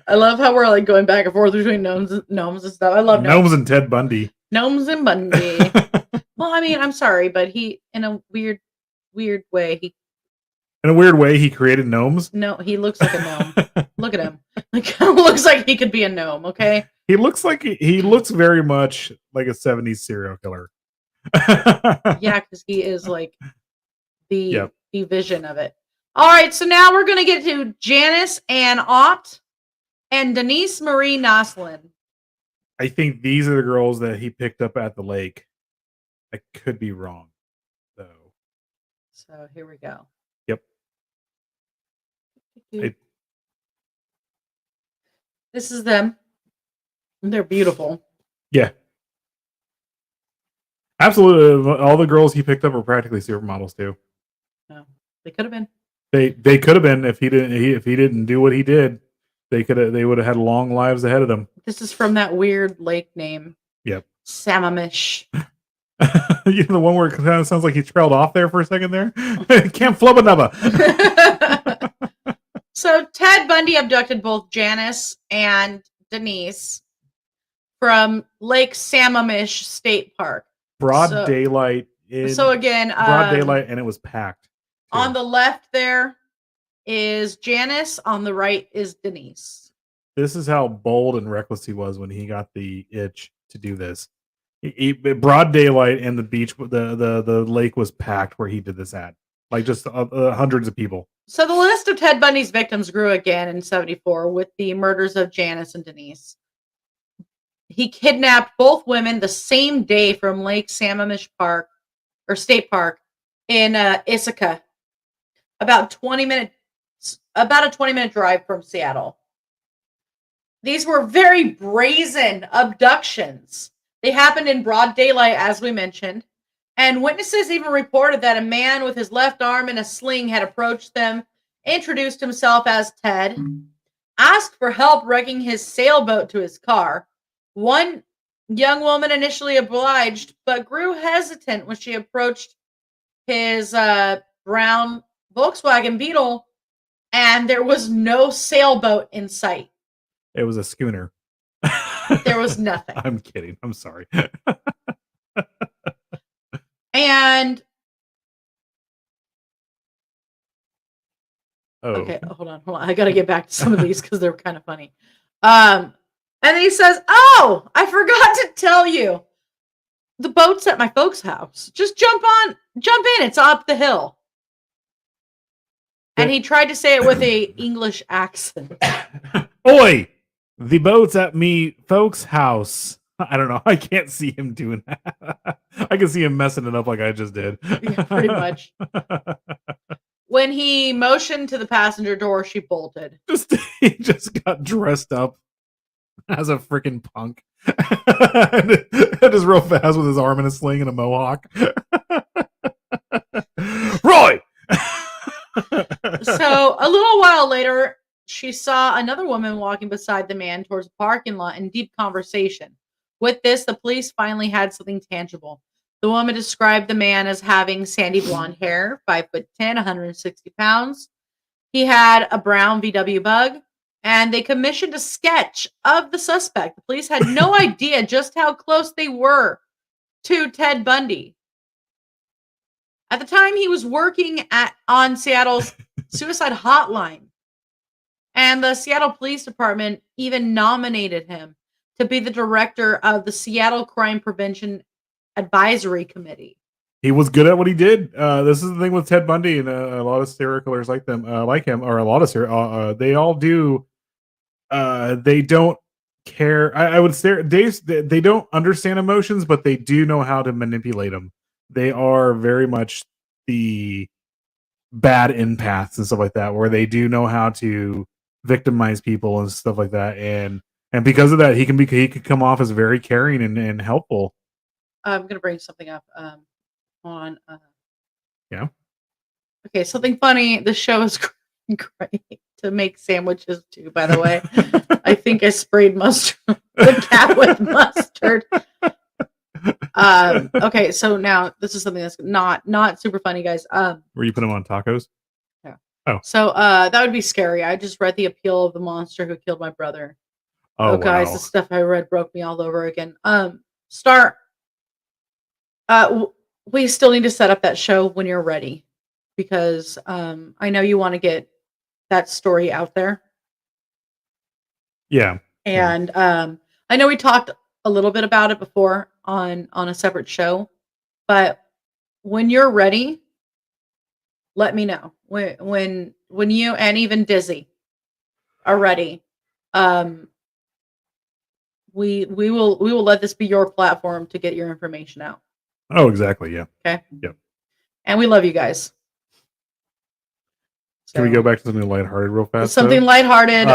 Speaker 1: I love how we're like going back and forth between gnomes and stuff. I love
Speaker 2: Gnomes and Ted Bundy.
Speaker 1: Gnomes and Bundy. Well, I mean, I'm sorry, but he, in a weird way,
Speaker 2: he created gnomes.
Speaker 1: No, he looks like a gnome. Look at him. Like, looks like he could be a gnome. Okay.
Speaker 2: He looks very much like a 70s serial killer.
Speaker 1: Yeah, because he is like the
Speaker 2: Yep.
Speaker 1: vision of it. All right, so now we're gonna get to Janice Ann Ott and Denise Marie Noslin.
Speaker 2: I think these are the girls that he picked up at the lake. I could be wrong, though.
Speaker 1: So here we go.
Speaker 2: Yep.
Speaker 1: This is them. They're beautiful.
Speaker 2: Yeah. Absolutely. All the girls he picked up were practically supermodels too.
Speaker 1: No, they could have been.
Speaker 2: They could have been if he didn't do what he did. They would have had long lives ahead of them.
Speaker 1: This is from that weird lake name.
Speaker 2: Yep.
Speaker 1: Samamish.
Speaker 2: You know the one where it kind of sounds like he trailed off there for a second there? Can't flub another.
Speaker 1: So Ted Bundy abducted both Janice and Denise from Lake Sammamish State Park.
Speaker 2: Broad daylight.
Speaker 1: So again,
Speaker 2: broad daylight, and it was packed. Too.
Speaker 1: On the left there is Janice. On the right is Denise.
Speaker 2: This is how bold and reckless he was when he got the itch to do this. Broad daylight, and the beach, the lake was packed where he did this at. Like just hundreds of people.
Speaker 1: So the list of Ted Bundy's victims grew again in 74 with the murders of Janice and Denise. He kidnapped both women the same day from Lake Sammamish Park or State Park in Ithaca, about a 20-minute drive from Seattle. These were very brazen abductions. They happened in broad daylight, as we mentioned, and witnesses even reported that a man with his left arm in a sling had approached them, introduced himself as Ted, asked for help wrecking his sailboat to his car. One young woman initially obliged, but grew hesitant when she approached his brown Volkswagen Beetle, and there was no sailboat in sight.
Speaker 2: It was a schooner.
Speaker 1: There was nothing.
Speaker 2: I'm kidding. I'm sorry.
Speaker 1: And
Speaker 2: okay,
Speaker 1: hold on. I got to get back to some of these because they're kind of funny. And then he says, "Oh, I forgot to tell you. The boat's at my folks' house. Just jump in. It's up the hill." And he tried to say it with a English accent.
Speaker 2: Oi! The boat's at me folks' house. I don't know. I can't see him doing that. I can see him messing it up like I just did.
Speaker 1: Yeah, pretty much. When he motioned to the passenger door, she bolted.
Speaker 2: He just got dressed up as a freaking punk. and just real fast with his arm in a sling and a mohawk. Roy!
Speaker 1: So a little while later, she saw another woman walking beside the man towards the parking lot in deep conversation. With this, the police finally had something tangible. The woman described the man as having sandy blonde hair, 5'10", 160 pounds. He had a brown VW Bug, and they commissioned a sketch of the suspect. The police had no idea just how close they were to Ted Bundy. At the time, he was working on Seattle's suicide hotline. And the Seattle Police Department even nominated him to be the director of the Seattle Crime Prevention Advisory Committee.
Speaker 2: He was good at what he did. This is the thing with Ted Bundy and a lot of serial killers like him, or a lot of they all do. They don't care. I would say they don't understand emotions, but they do know how to manipulate them. They are very much the bad empaths and stuff like that, where they do know how to victimize people and stuff like that. And because of that, he could come off as very caring and helpful.
Speaker 1: I'm gonna bring something up.
Speaker 2: Yeah.
Speaker 1: Okay, something funny. The show is great to make sandwiches too. By the way, I think I sprayed mustard the cat with mustard. Okay, so now this is something that's not super funny, guys.
Speaker 2: Where you put them on tacos?
Speaker 1: Yeah.
Speaker 2: Oh.
Speaker 1: So that would be scary. I just read The Appeal of the Monster Who Killed My Brother. Oh guys, the stuff I read broke me all over again. We still need to set up that show when you're ready, because I know you want to get that story out there.
Speaker 2: Yeah.
Speaker 1: And I know we talked a little bit about it before on a separate show, but when you're ready, let me know. When you and even Dizzy are ready, we will let this be your platform to get your information out.
Speaker 2: Oh, exactly. Yeah.
Speaker 1: Okay.
Speaker 2: Yep.
Speaker 1: And we love you guys.
Speaker 2: Can we go back to something lighthearted real fast?
Speaker 1: Something lighthearted.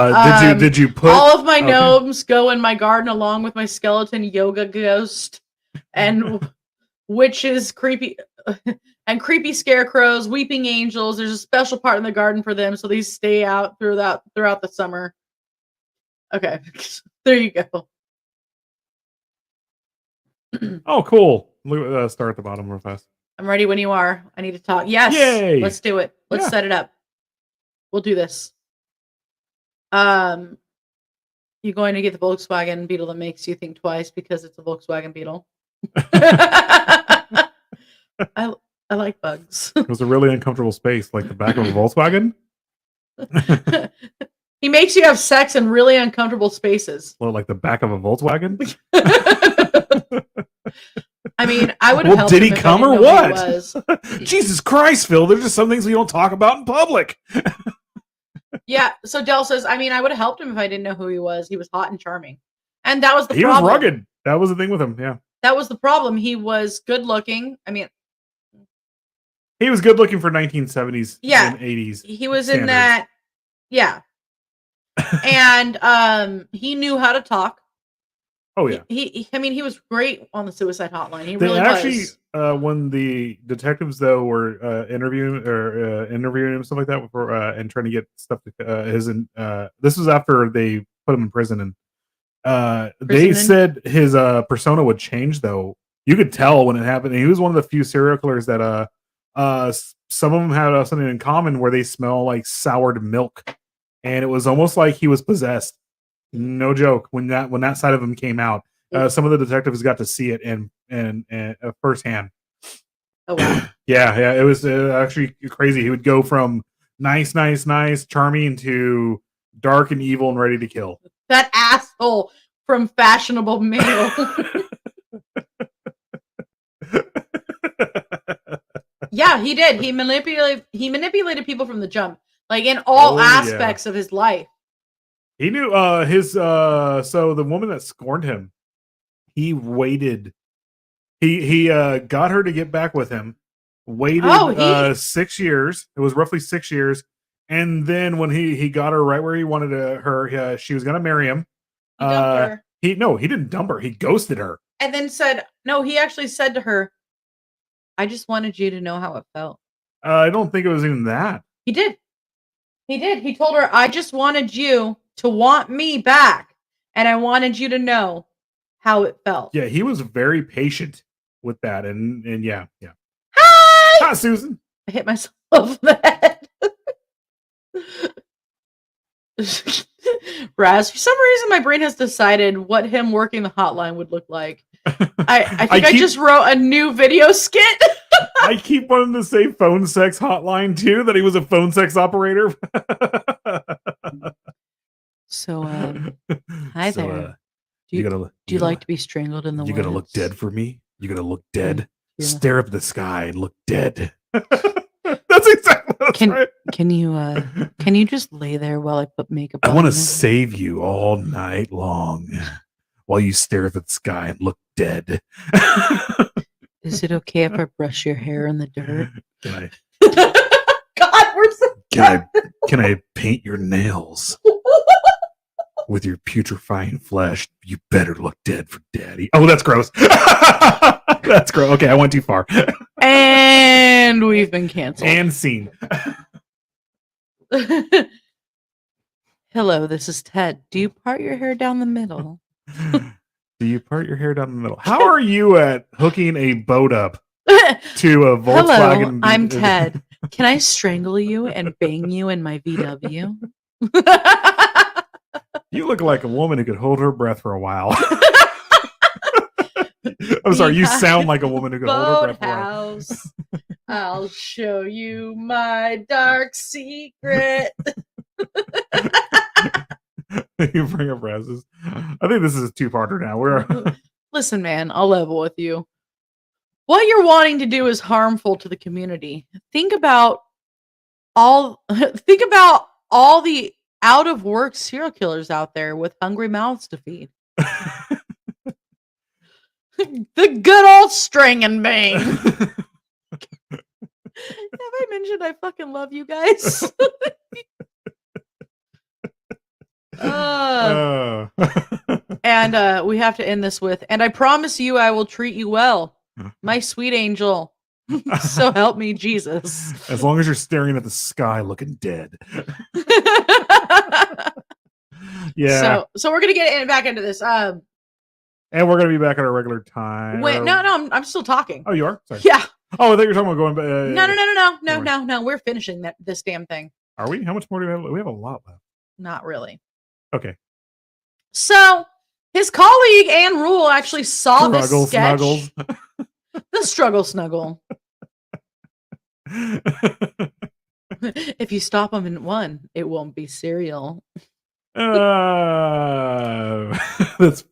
Speaker 2: Did you put
Speaker 1: all of my gnomes go in my garden along with my skeleton yoga ghost and witches, creepy and creepy scarecrows, weeping angels. There's a special part in the garden for them, so these stay out throughout the summer. Okay, there you go.
Speaker 2: Oh, cool. Look at start at the bottom real fast.
Speaker 1: I'm ready when you are. I need to talk. Yes.
Speaker 2: Yay.
Speaker 1: Let's do it. Let's set it up. We'll do this. You're going to get the Volkswagen Beetle that makes you think twice because it's a Volkswagen Beetle. I like bugs.
Speaker 2: It was a really uncomfortable space, like the back of a Volkswagen.
Speaker 1: He makes you have sex in really uncomfortable spaces.
Speaker 2: Well, like the back of a Volkswagen.
Speaker 1: I mean, I would have
Speaker 2: Well,
Speaker 1: helped
Speaker 2: did he
Speaker 1: him if I
Speaker 2: come
Speaker 1: didn't
Speaker 2: or
Speaker 1: know who
Speaker 2: what?
Speaker 1: he was.
Speaker 2: Jesus Christ, Phil! There's just some things we don't talk about in public.
Speaker 1: Yeah, so Dell says, I mean, I would have helped him if I didn't know who he was. He was hot and charming. And that was the
Speaker 2: He
Speaker 1: problem.
Speaker 2: was rugged. That was the thing with him. Yeah,
Speaker 1: That was the problem. He was good looking. I mean,
Speaker 2: he was good looking for 1970s
Speaker 1: Yeah.
Speaker 2: and 80s.
Speaker 1: he was
Speaker 2: standards.
Speaker 1: in that. Yeah. And he knew how to talk.
Speaker 2: Oh yeah.
Speaker 1: I mean, he was great on the suicide hotline. He
Speaker 2: They
Speaker 1: really
Speaker 2: actually,
Speaker 1: was.
Speaker 2: when the detectives though were interviewing him and stuff like that, for and trying to get stuff to this was after they put him in prison, and they said his persona would change. Though you could tell when it happened. And he was one of the few serial killers that some of them had something in common where they smell like soured milk, and it was almost like he was possessed. No joke. When that side of him came out, some of the detectives got to see it and firsthand.
Speaker 1: Oh wow.
Speaker 2: Yeah, it was actually crazy. He would go from nice, charming to dark and evil and ready to kill.
Speaker 1: That asshole from Fashionable Male. Yeah, he did. He manipulated people from the jump, like in all aspects of his life.
Speaker 2: He knew his so the woman that scorned him, he waited. He got her to get back with him. Waited 6 years. It was roughly 6 years. And then when he got her right where he wanted her, she was gonna marry him.
Speaker 1: He dumped her.
Speaker 2: He didn't dump her. He ghosted her.
Speaker 1: And then he actually said to her, I just wanted you to know how it felt.
Speaker 2: I don't think it was even that.
Speaker 1: He did. He told her, I just wanted you to want me back. And I wanted you to know how it felt.
Speaker 2: Yeah, he was very patient with that. And yeah.
Speaker 1: Hi,
Speaker 2: Susan.
Speaker 1: I hit myself in the head. Raz, for some reason my brain has decided what him working the hotline would look like. I think I just wrote a new video skit.
Speaker 2: I keep wanting to say phone sex hotline too, that he was a phone sex operator.
Speaker 1: So hi there. Do you like to be strangled in the woods?
Speaker 2: You gonna look dead for me? You gonna look dead? Yeah. Stare up at the sky and look dead. That's exactly right.
Speaker 1: Can you just lay there while I put makeup on?
Speaker 2: I want to save you all night long while you stare up at the sky and look dead.
Speaker 1: Is it okay if I brush your hair in the dirt?
Speaker 2: Can
Speaker 1: I? God, we're so
Speaker 2: can I paint your nails with your putrefying flesh? You better look dead for daddy. Oh, that's gross. That's gross. Okay, I went too far.
Speaker 1: And we've been canceled.
Speaker 2: And scene.
Speaker 1: Hello, this is Ted. Do you part your hair down the middle?
Speaker 2: Do you part your hair down the middle? How are you at hooking a boat up to a Volkswagen?
Speaker 1: Hello, I'm Ted. Can I strangle you and bang you in my VW?
Speaker 2: You look like a woman who could hold her breath for a while. I'm sorry, you sound like a woman who could hold her breath for a while.
Speaker 1: I'll show you my dark secret.
Speaker 2: You bring up Raz's. I think this is a two-parter now.
Speaker 1: Listen, man, I'll level with you. What you're wanting to do is harmful to the community. Think about all the out of work serial killers out there with hungry mouths to feed. The good old string and bang. Have I mentioned I fucking love you guys? And we have to end this with, and I promise you I will treat you well, my sweet angel. So help me Jesus.
Speaker 2: As long as you're staring at the sky looking dead. Yeah.
Speaker 1: So we're gonna get back into this.
Speaker 2: And we're gonna be back at our regular time.
Speaker 1: Wait, no, I'm still talking.
Speaker 2: Oh, you are? Sorry.
Speaker 1: Yeah.
Speaker 2: Oh, I thought you were talking about going back.
Speaker 1: No. We're finishing this damn thing.
Speaker 2: Are we? How much more do we have? We have a lot left.
Speaker 1: Not really.
Speaker 2: Okay.
Speaker 1: So his colleague Anne Rule actually saw this sketch.
Speaker 2: Snuggles.
Speaker 1: The struggle snuggle. If you stop them in one, it won't be cereal.
Speaker 2: That's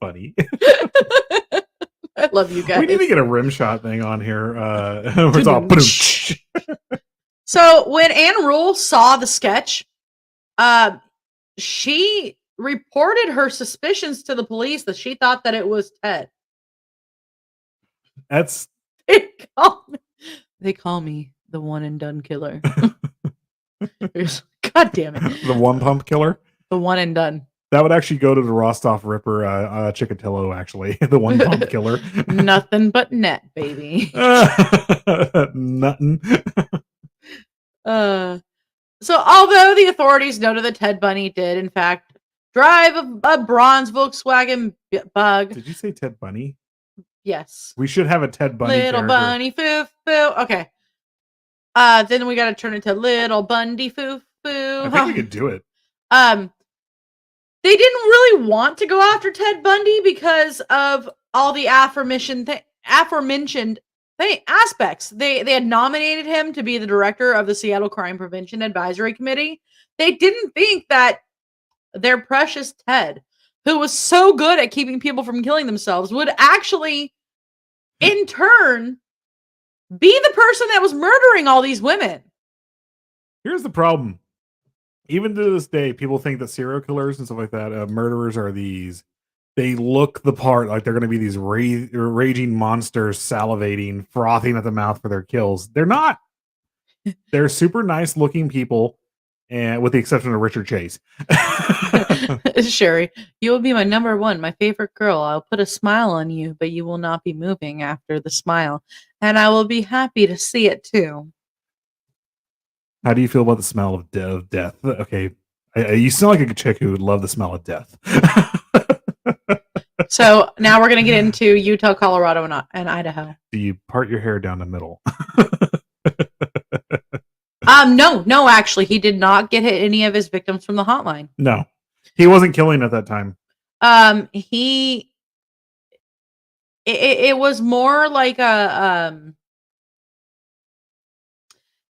Speaker 2: funny.
Speaker 1: I love you guys.
Speaker 2: We need to get a rim shot thing on here. Where it's all
Speaker 1: So when Anne Rule saw the sketch, she reported her suspicions to the police that she thought that it was Ted.
Speaker 2: That's
Speaker 1: they call me the one and done killer. God damn it.
Speaker 2: the one pump killer.
Speaker 1: The one and done.
Speaker 2: That would actually go to the Rostov Ripper Chikatilo, actually. The one pump killer.
Speaker 1: Nothing but net, baby.
Speaker 2: Nothing.
Speaker 1: So although the authorities noted that Ted Bundy did, in fact, drive a bronze Volkswagen Bug.
Speaker 2: Did you say Ted Bundy?
Speaker 1: Yes.
Speaker 2: We should have a Ted Bundy
Speaker 1: Little
Speaker 2: character.
Speaker 1: Bunny foo foo. Okay. Then we gotta turn it to Little Bundy foo foo.
Speaker 2: I think we could do it.
Speaker 1: They didn't really want to go after Ted Bundy because of all the aforementioned aspects. They had nominated him to be the director of the Seattle Crime Prevention Advisory Committee. They didn't think that their precious Ted, who was so good at keeping people from killing themselves, would actually, in turn, be the person that was murdering all these women.
Speaker 2: Here's the problem. Even to this day, people think that serial killers and stuff like that, murderers are these. They look the part, like they're going to be these raging monsters, salivating, frothing at the mouth for their kills. They're not. They're super nice looking people, and with the exception of Richard Chase.
Speaker 1: Sherry, you will be my number one, my favorite girl. I'll put a smile on you, but you will not be moving after the smile. And I will be happy to see it too.
Speaker 2: How do you feel about the smell of death? Okay. You sound like a chick who would love the smell of death.
Speaker 1: So now we're going to get into Utah, Colorado, and Idaho.
Speaker 2: Do you part your hair down the middle?
Speaker 1: No, actually, he did not get hit any of his victims from the hotline.
Speaker 2: No, he wasn't killing at that time.
Speaker 1: It was more like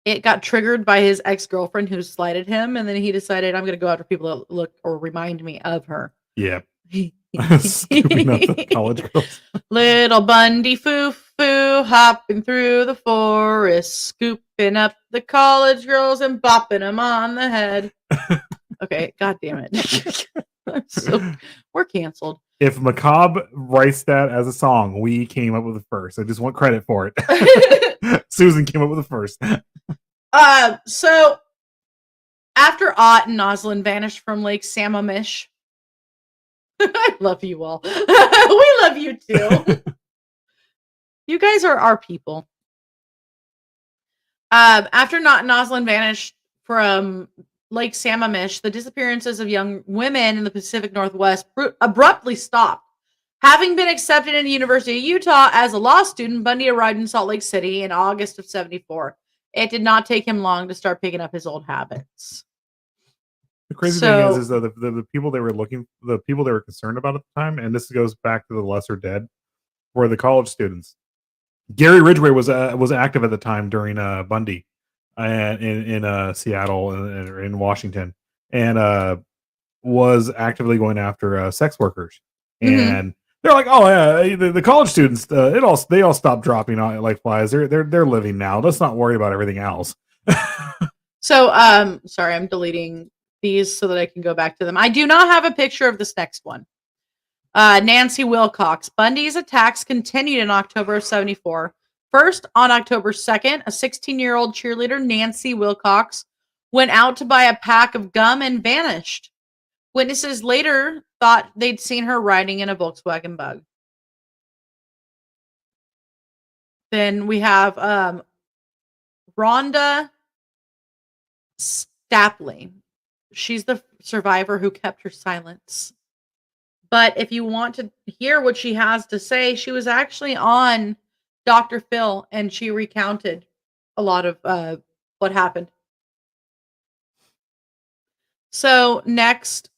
Speaker 1: it got triggered by his ex-girlfriend who slighted him, and then he decided, I'm going to go after people that look or remind me of her.
Speaker 2: Yeah. Scooping up the college girls.
Speaker 1: Little Bundy foo-foo, hopping through the forest, scooping up the college girls and bopping them on the head. Okay, god damn it. We're canceled.
Speaker 2: If Macabre writes that as a song, we came up with it first. I just want credit for it. Susan came up with it first.
Speaker 1: So after Ott and Noslin vanished from Lake Sammamish, I love you all. We love you too. You guys are our people. After Noslin vanished from Lake Sammamish, the disappearances of young women in the Pacific Northwest abruptly stopped. Having been accepted in the University of Utah as a law student, Bundy arrived in Salt Lake City in August of '74. It did not take him long to start picking up his old habits.
Speaker 2: The crazy thing is that the people they were the people they were concerned about at the time, and this goes back to the lesser dead, were the college students. Gary Ridgway was active at the time during Bundy in Seattle and in Washington, and was actively going after sex workers. And they're like, oh yeah, the college students, they all stopped dropping like flies. They're living now. Let's not worry about everything else.
Speaker 1: So sorry, I'm deleting these so that I can go back to them. I do not have a picture of this next one. Nancy Wilcox. Bundy's attacks continued in October of '74. First, on October 2nd, a 16-year-old cheerleader, Nancy Wilcox, went out to buy a pack of gum and vanished. Witnesses later thought they'd seen her riding in a Volkswagen Bug. Then we have Rhonda Stapley. She's the survivor who kept her silence. But if you want to hear what she has to say, she was actually on Dr. Phil, and she recounted a lot of what happened. So next,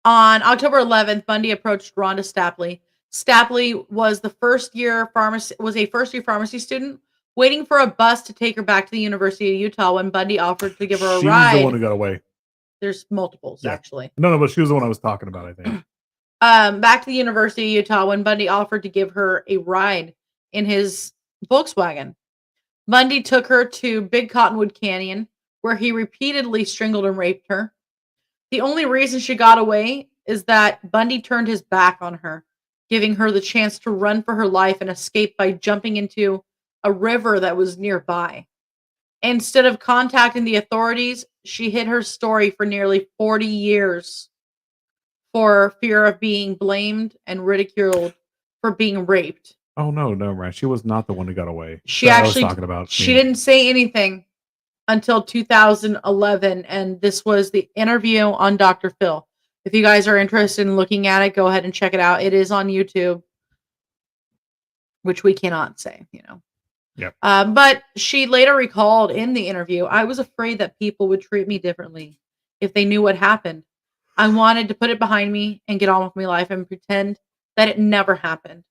Speaker 1: on October 11th, Bundy approached Rhonda Stapley. Stapley was a first-year pharmacy student waiting for a bus to take her back to the University of Utah when Bundy offered to give her a ride.
Speaker 2: She was the one who got away.
Speaker 1: There's multiples, actually.
Speaker 2: No, but she was the one I was talking about, I think.
Speaker 1: Back to the University of Utah when Bundy offered to give her a ride in his Volkswagen. Bundy took her to Big Cottonwood Canyon, where he repeatedly strangled and raped her. The only reason she got away is that Bundy turned his back on her, giving her the chance to run for her life and escape by jumping into a river that was nearby. Instead of contacting the authorities, she hid her story for nearly 40 years for fear of being blamed and ridiculed for being raped.
Speaker 2: Oh no, no, right. She was not the one who got away.
Speaker 1: She
Speaker 2: That I was
Speaker 1: actually
Speaker 2: talking about.
Speaker 1: she didn't say anything until 2011, and this was the interview on Dr. Phil. If you guys are interested in looking at it, go ahead and check it out. It is on YouTube, which we cannot say,
Speaker 2: Yep.
Speaker 1: But she later recalled in the interview, I was afraid that people would treat me differently if they knew what happened. I wanted to put it behind me and get on with my life and pretend that it never happened.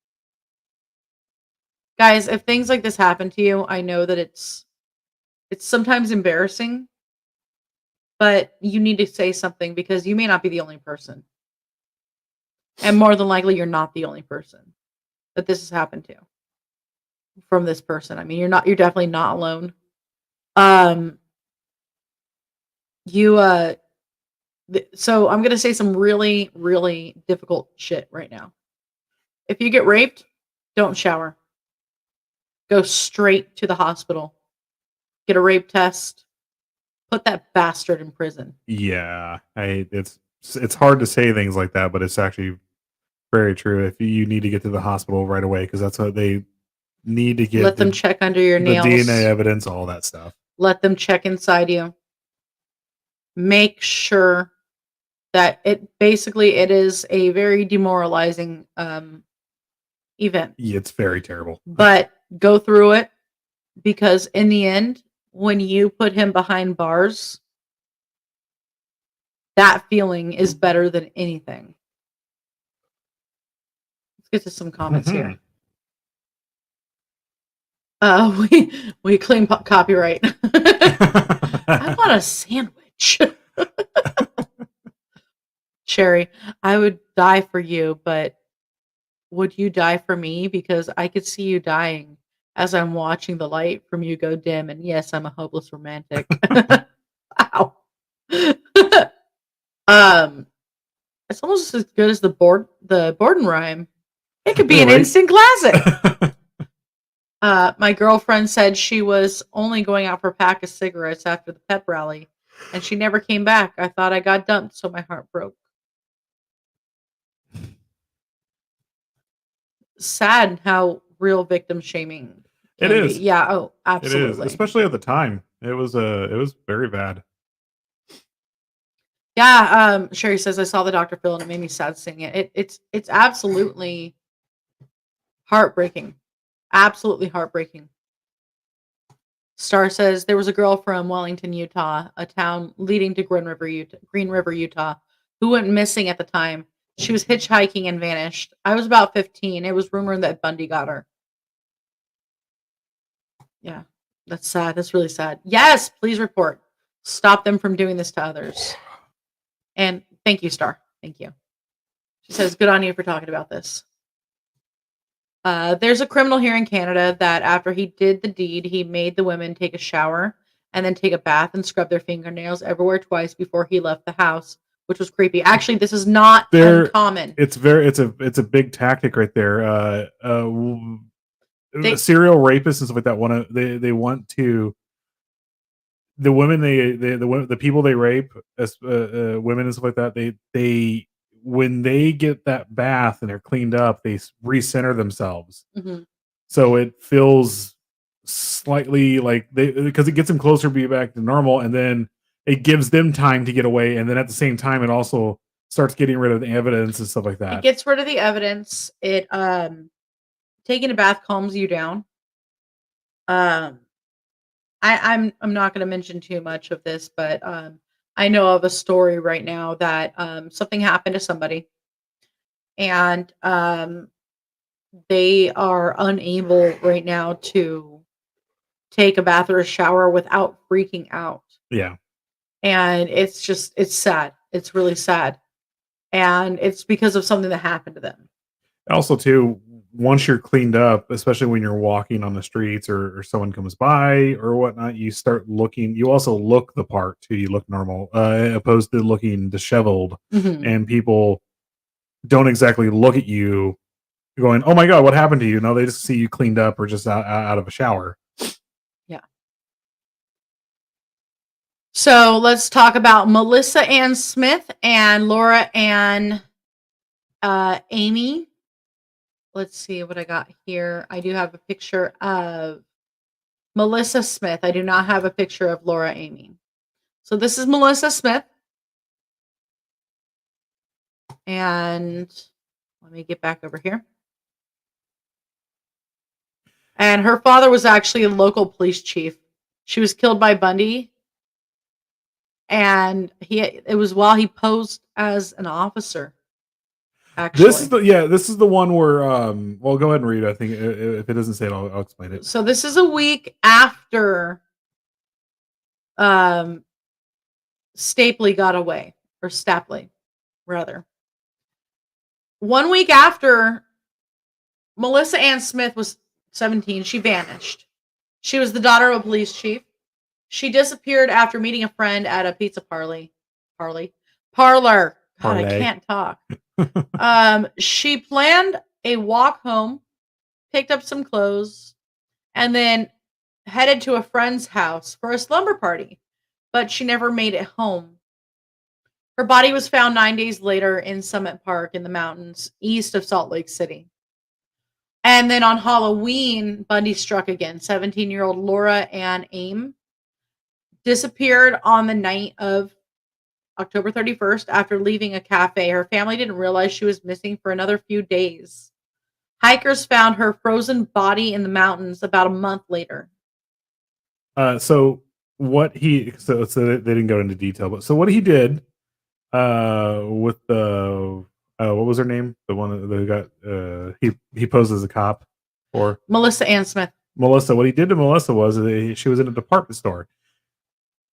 Speaker 1: Guys, if things like this happen to you, I know that it's sometimes embarrassing, but you need to say something because you may not be the only person. And more than likely, you're not the only person that this has happened to from this person. I mean, you're definitely not alone. So I'm going to say some really, really difficult shit right now. If you get raped, don't shower. Go straight to the hospital. Get a rape test. Put that bastard in prison.
Speaker 2: Yeah, it's hard to say things like that, but it's actually very true. If you need to get to the hospital right away, because that's what they need to get.
Speaker 1: Let them check under your
Speaker 2: the
Speaker 1: nails.
Speaker 2: DNA evidence, all that stuff.
Speaker 1: Let them check inside you. Make sure that it is a very demoralizing event.
Speaker 2: Yeah, it's very terrible.
Speaker 1: But go through it, because in the end, when you put him behind bars, that feeling is better than anything. Let's get to some comments here. We claim copyright. I want a sandwich. Sherry, I would die for you, but would you die for me? Because I could see you dying as I'm watching the light from you go dim. And yes, I'm a hopeless romantic. Wow. It's almost as good as the Borden rhyme. It could be an instant classic. My girlfriend said she was only going out for a pack of cigarettes after the pep rally, and she never came back. I thought I got dumped, so my heart broke. Sad how real victim shaming
Speaker 2: it is.
Speaker 1: Be. Yeah, oh, absolutely.
Speaker 2: It is, especially at the time. It was very bad.
Speaker 1: Yeah, Sherry says I saw the Dr. Phil and it made me sad seeing it. It's absolutely heartbreaking. Absolutely heartbreaking. Star says there was a girl from Wellington, Utah, a town leading to Green River, Utah, who went missing at the time. She was hitchhiking and vanished. I was about 15. It was rumored that Bundy got her. Yeah, that's sad. That's really sad. Yes, please report. Stop them from doing this to others. And thank you, Star. Thank you. She says, good on you for talking about this. There's a criminal here in Canada that after he did the deed, he made the women take a shower and then take a bath and scrub their fingernails everywhere twice before he left the house, which was creepy. Actually, this is not uncommon.
Speaker 2: It's a big tactic right there. Serial rapists and stuff like that they want to, the women the people they rape as women and stuff like that, they when they get that bath and they're cleaned up, they recenter themselves.
Speaker 1: Mm-hmm.
Speaker 2: So it feels slightly like because it gets them closer to be back to normal, and then it gives them time to get away, and then at the same time it also starts getting rid of the evidence and stuff like that.
Speaker 1: It gets rid of the evidence. It taking a bath calms you down. I'm not going to mention too much of this, but I know of a story right now that something happened to somebody, and they are unable right now to take a bath or a shower without freaking out.
Speaker 2: Yeah.
Speaker 1: And it's sad. It's really sad. And it's because of something that happened to them.
Speaker 2: Also, too, once you're cleaned up, especially when you're walking on the streets or someone comes by or whatnot, you start looking. You also look the part too. You look normal, opposed to looking disheveled,
Speaker 1: Mhm.
Speaker 2: and people don't exactly look at you going, "Oh my god, what happened to you?" No, they just see you cleaned up or just out of a shower.
Speaker 1: Yeah. So let's talk about Melissa Ann Smith and Laura Ann Amy. Let's see what I got here. I do have a picture of Melissa Smith. I do not have a picture of Laura Amy. So this is Melissa Smith. And let me get back over here. And her father was actually a local police chief. She was killed by Bundy. And it was while he posed as an officer. Actually.
Speaker 2: This is the one where well, go ahead and read it. I think if it doesn't say it, I'll explain it.
Speaker 1: So this is a week after Stapley got away, or Stapley, rather. 1 week after Melissa Ann Smith was 17, she vanished. She was the daughter of a police chief. She disappeared after meeting a friend at a pizza parlor. God, I can't talk. She planned a walk home, picked up some clothes, and then headed to a friend's house for a slumber party, but she never made it home. Her body was found 9 days later in Summit Park in the mountains east of Salt Lake City. And then on Halloween, Bundy struck again. 17-year-old Laura Ann Aim disappeared on the night of October 31st after leaving a cafe. Her family didn't realize she was missing for another few days. Hikers found her frozen body in the mountains about a month later.
Speaker 2: So they didn't go into detail, but so what he did with the what was her name? The one that got he posed as a cop for
Speaker 1: Melissa Ann Smith.
Speaker 2: Melissa. What he did to Melissa was she was in a department store.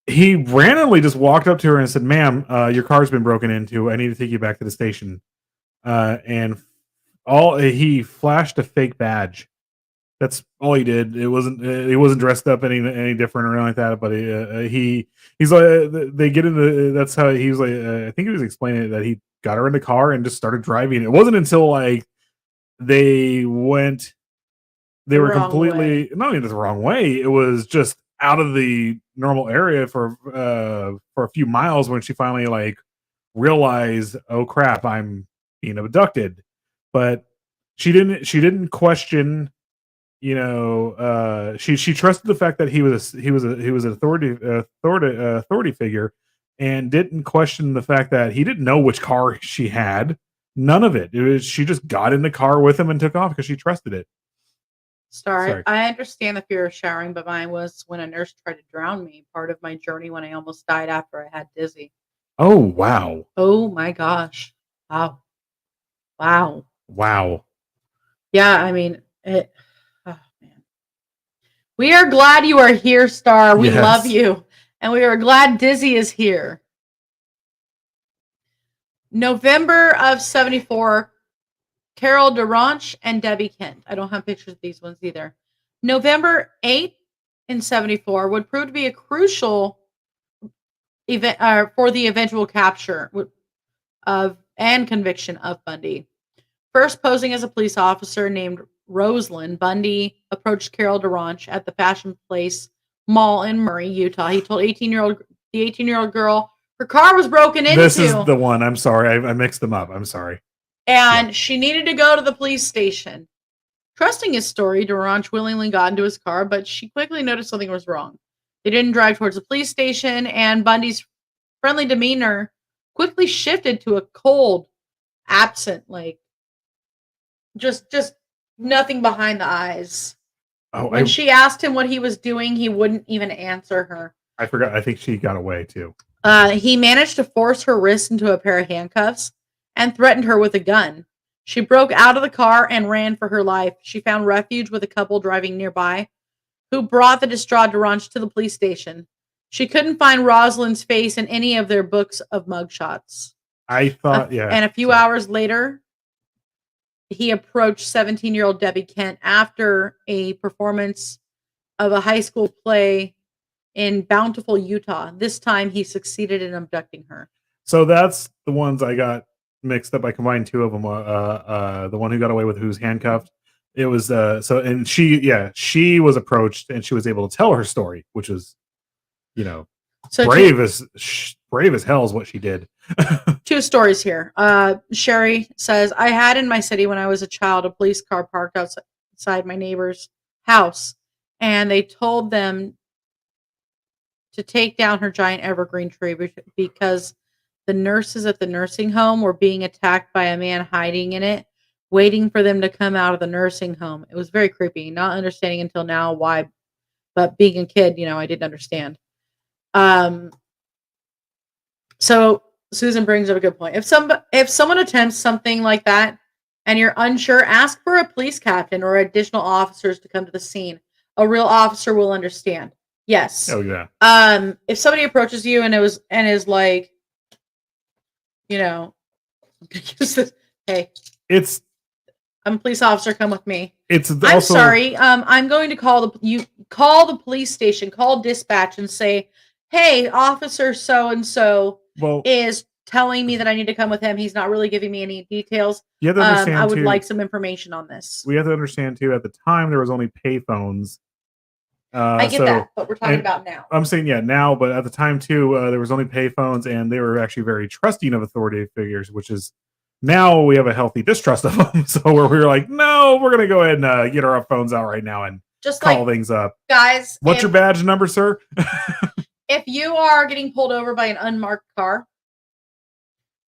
Speaker 2: He randomly just walked up to her and said, "Ma'am, your car's been broken into. I need to take you back to the station." And he flashed a fake badge. That's all he did. It wasn't. He wasn't dressed up any different or anything like that. But he's like they get into. That's how he was like. I think he was explaining that he got her in the car and just started driving. It wasn't until like they went. They were completely not even the wrong way. It was just out of the normal area for a few miles when she finally like realized, oh crap, I'm being abducted. But she didn't question. You know, she trusted the fact that he was an authority figure, and didn't question the fact that he didn't know which car she had. None of it. She just got in the car with him and took off because she trusted it.
Speaker 1: Sorry. I understand the fear of showering, but mine was when a nurse tried to drown me. Part of my journey when I almost died after I had dizzy.
Speaker 2: Oh wow!
Speaker 1: Oh my gosh! Wow! Yeah, I mean it. Oh man, we are glad you are here, Star. We love you, and we are glad Dizzy is here. November of 74. Carol DeRanche and Debbie Kent. I don't have pictures of these ones either. November 8th in 74 would prove to be a crucial event for the eventual capture of and conviction of Bundy. First posing as a police officer named Rosalind, Bundy approached Carol DeRanche at the Fashion Place Mall in Murray, Utah. He told the 18-year-old girl her car was broken into.
Speaker 2: This is the one. I'm sorry. I mixed them up. I'm sorry.
Speaker 1: And she needed to go to the police station. Trusting his story, DeRanche willingly got into his car, but she quickly noticed something was wrong. They didn't drive towards the police station, and Bundy's friendly demeanor quickly shifted to a cold, absent, like just nothing behind the eyes. When she asked him what he was doing, he wouldn't even answer her.
Speaker 2: I forgot. I think she got away too.
Speaker 1: He managed to force her wrist into a pair of handcuffs and threatened her with a gun. She broke out of the car and ran for her life. She found refuge with a couple driving nearby, who brought the distraught DeRanche to the police station. She couldn't find Rosalind's face in any of their books of mugshots.
Speaker 2: I thought, yeah.
Speaker 1: And a few hours later, he approached 17-year-old Debbie Kent after a performance of a high school play in Bountiful, Utah. This time he succeeded in abducting her.
Speaker 2: So that's the ones I got mixed up. I combined two of them. The one who got away with who's handcuffed. It was and she was approached and she was able to tell her story, which was,
Speaker 1: So
Speaker 2: brave as hell is what she did.
Speaker 1: Two stories here. Sherry says, I had in my city when I was a child a police car parked outside my neighbor's house, and they told them to take down her giant evergreen tree because the nurses at the nursing home were being attacked by a man hiding in it, waiting for them to come out of the nursing home. It was very creepy, not understanding until now why, but being a kid, I didn't understand. So Susan brings up a good point. If someone attempts something like that and you're unsure, ask for a police captain or additional officers to come to the scene. A real officer will understand. Yes.
Speaker 2: Oh yeah.
Speaker 1: If somebody approaches you and is like, hey, I'm a police officer, come with me. I'm sorry. I'm going to call the police station, call dispatch and say, hey, officer so and so is telling me that I need to come with him. He's not really giving me any details.
Speaker 2: You have to understand,
Speaker 1: I would like some information on this.
Speaker 2: We have to understand too, at the time there was only payphones.
Speaker 1: I get that, but we're talking about now.
Speaker 2: I'm saying now, but at the time too, there was only payphones, and they were actually very trusting of authority figures, which is now we have a healthy distrust of them. So where we were like, no, we're gonna go ahead and get our phones out right now and just call things up.
Speaker 1: Guys,
Speaker 2: what's your badge number, sir?
Speaker 1: If you are getting pulled over by an unmarked car,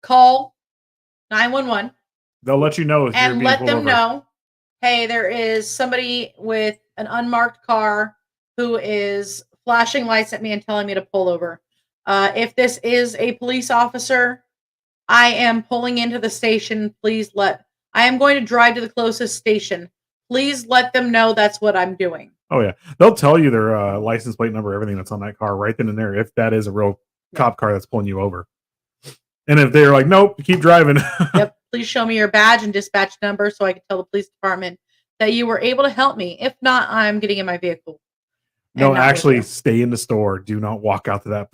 Speaker 1: call 911.
Speaker 2: They'll let you know if you're being
Speaker 1: let
Speaker 2: pulled
Speaker 1: them
Speaker 2: over.
Speaker 1: know, hey, there is somebody with an unmarked car who is flashing lights at me and telling me to pull over. If this is a police officer, I am pulling into the station. I am going to drive to the closest station. Please let them know that's what I'm doing.
Speaker 2: Oh yeah, they'll tell you their license plate number, everything that's on that car right then and there, if that is a real cop car that's pulling you over. And if they're like, nope, keep driving.
Speaker 1: Yep. Please show me your badge and dispatch number so I can tell the police department that you were able to help me. If not, I'm getting in my vehicle.
Speaker 2: No, actually stay in the store. Do not walk out to that.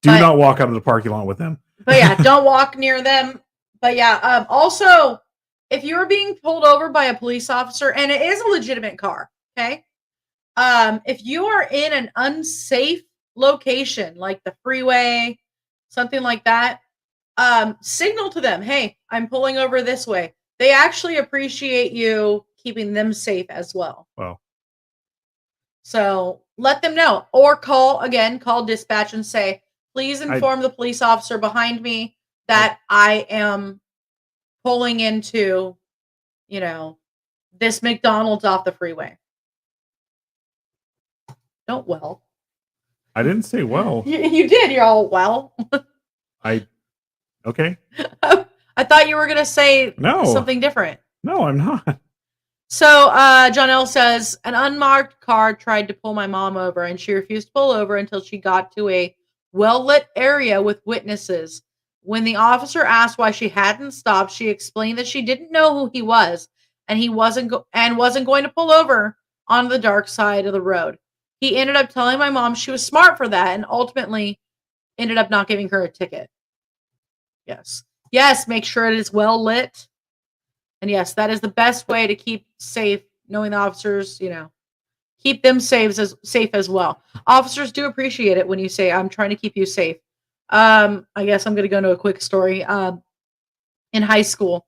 Speaker 2: Not walk out of the parking lot with them.
Speaker 1: But yeah, don't walk near them. But yeah, also, if you're being pulled over by a police officer, and it is a legitimate car, okay? If you are in an unsafe location, like the freeway, something like that, signal to them, hey, I'm pulling over this way. They actually appreciate you keeping them safe as well.
Speaker 2: Wow.
Speaker 1: So let them know, or call dispatch and say, please inform the police officer behind me that I am pulling into, this McDonald's off the freeway. Don't well.
Speaker 2: I didn't say well.
Speaker 1: You did. You're all well.
Speaker 2: Okay.
Speaker 1: I thought you were going to say something different.
Speaker 2: No, I'm not.
Speaker 1: So John L. says, an unmarked car tried to pull my mom over, and she refused to pull over until she got to a well-lit area with witnesses. When the officer asked why she hadn't stopped, she explained that she didn't know who he was, and he wasn't going to pull over on the dark side of the road. He ended up telling my mom she was smart for that, and ultimately ended up not giving her a ticket. Yes, make sure it is well lit. And yes, that is the best way to keep safe, knowing the officers, keep them safe as well. Officers do appreciate it when you say, I'm trying to keep you safe. I guess I'm going to go into a quick story. In high school,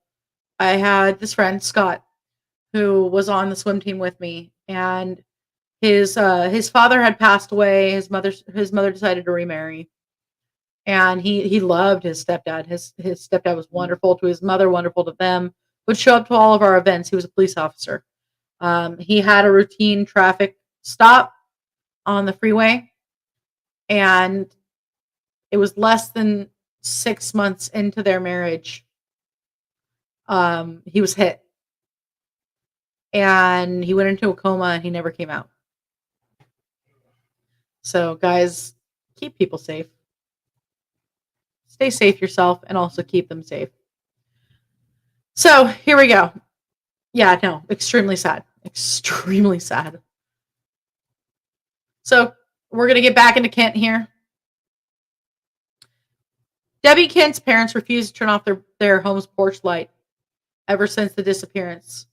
Speaker 1: I had this friend, Scott, who was on the swim team with me, and his father had passed away. His mother decided to remarry. And he loved his stepdad. His stepdad was wonderful to his mother, wonderful to them. Would show up to all of our events. He was a police officer. He had a routine traffic stop on the freeway, and it was less than 6 months into their marriage. He was hit, and he went into a coma, and he never came out. So, guys, keep people safe. stay safe yourself and also keep them safe. So here we go. Yeah, no, extremely sad. Extremely sad. So we're going to get back into Kent here. Debbie Kent's parents refused to turn off their home's porch light ever since the disappearance.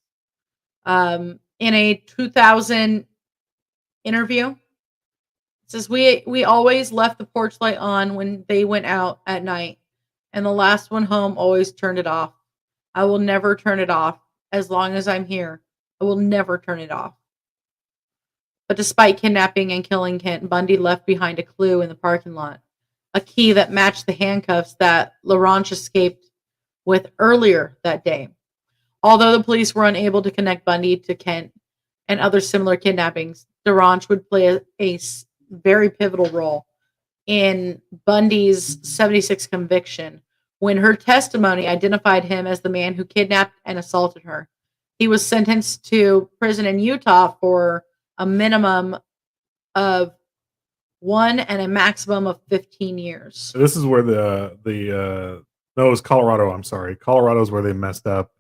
Speaker 1: In a 2000 interview, it says, we always left the porch light on when they went out at night, and the last one home always turned it off. I will never turn it off. As long as I'm here, I will never turn it off. But despite kidnapping and killing Kent, Bundy left behind a clue in the parking lot, a key that matched the handcuffs that LaRanche escaped with earlier that day. Although the police were unable to connect Bundy to Kent and other similar kidnappings, LaRanche would play a very pivotal role in Bundy's 76 conviction when her testimony identified him as the man who kidnapped and assaulted her. He was sentenced to prison in Utah for a minimum of 1 and a maximum of 15 years.
Speaker 2: This is where no, it was Colorado. I'm sorry. Colorado's where they messed up.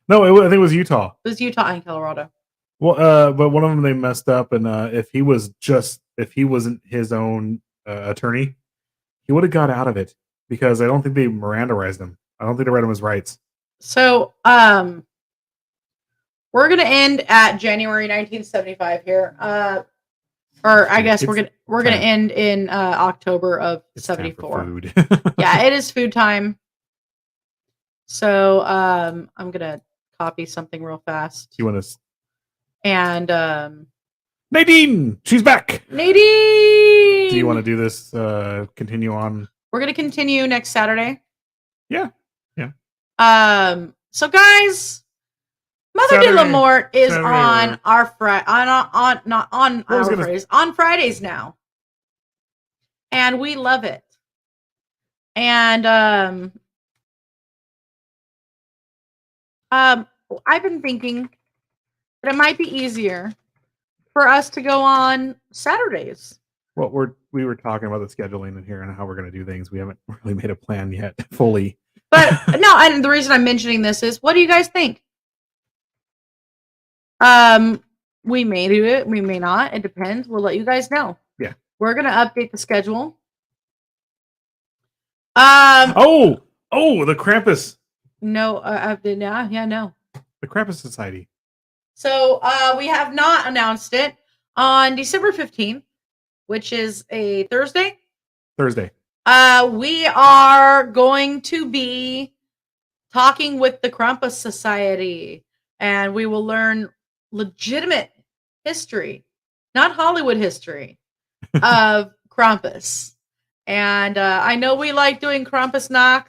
Speaker 2: No, I think it was Utah.
Speaker 1: It was Utah and Colorado.
Speaker 2: Well, but one of them they messed up, and if he wasn't his own attorney, he would have got out of it because I don't think they Mirandaized him. I don't think they read him his rights.
Speaker 1: So, we're gonna end at January 1975 here. Or I guess we're gonna end in October of 74. Yeah, it is food time. So I'm gonna copy something real fast.
Speaker 2: You want to?
Speaker 1: And
Speaker 2: Nadine, she's back.
Speaker 1: Nadine,
Speaker 2: do you want to do this? Continue on.
Speaker 1: We're gonna continue next Saturday.
Speaker 2: Yeah.
Speaker 1: So guys, Mother de la Mort is on our on Fridays now, and we love it. And I've been thinking that it might be easier for us to go on Saturdays.
Speaker 2: Well, we were talking about the scheduling in here and how we're going to do things. We haven't really made a plan yet fully.
Speaker 1: But no, and the reason I'm mentioning this is, what do you guys think? We may do it, we may not. It depends. We'll let you guys know.
Speaker 2: Yeah.
Speaker 1: We're gonna update the schedule.
Speaker 2: Oh, the Krampus.
Speaker 1: No, no.
Speaker 2: The Krampus Society.
Speaker 1: So we have not announced it on December 15th, which is a Thursday. We are going to be talking with the Krampus Society, and we will learn legitimate history, not Hollywood history, of Krampus. And I know we like doing Krampusnacht,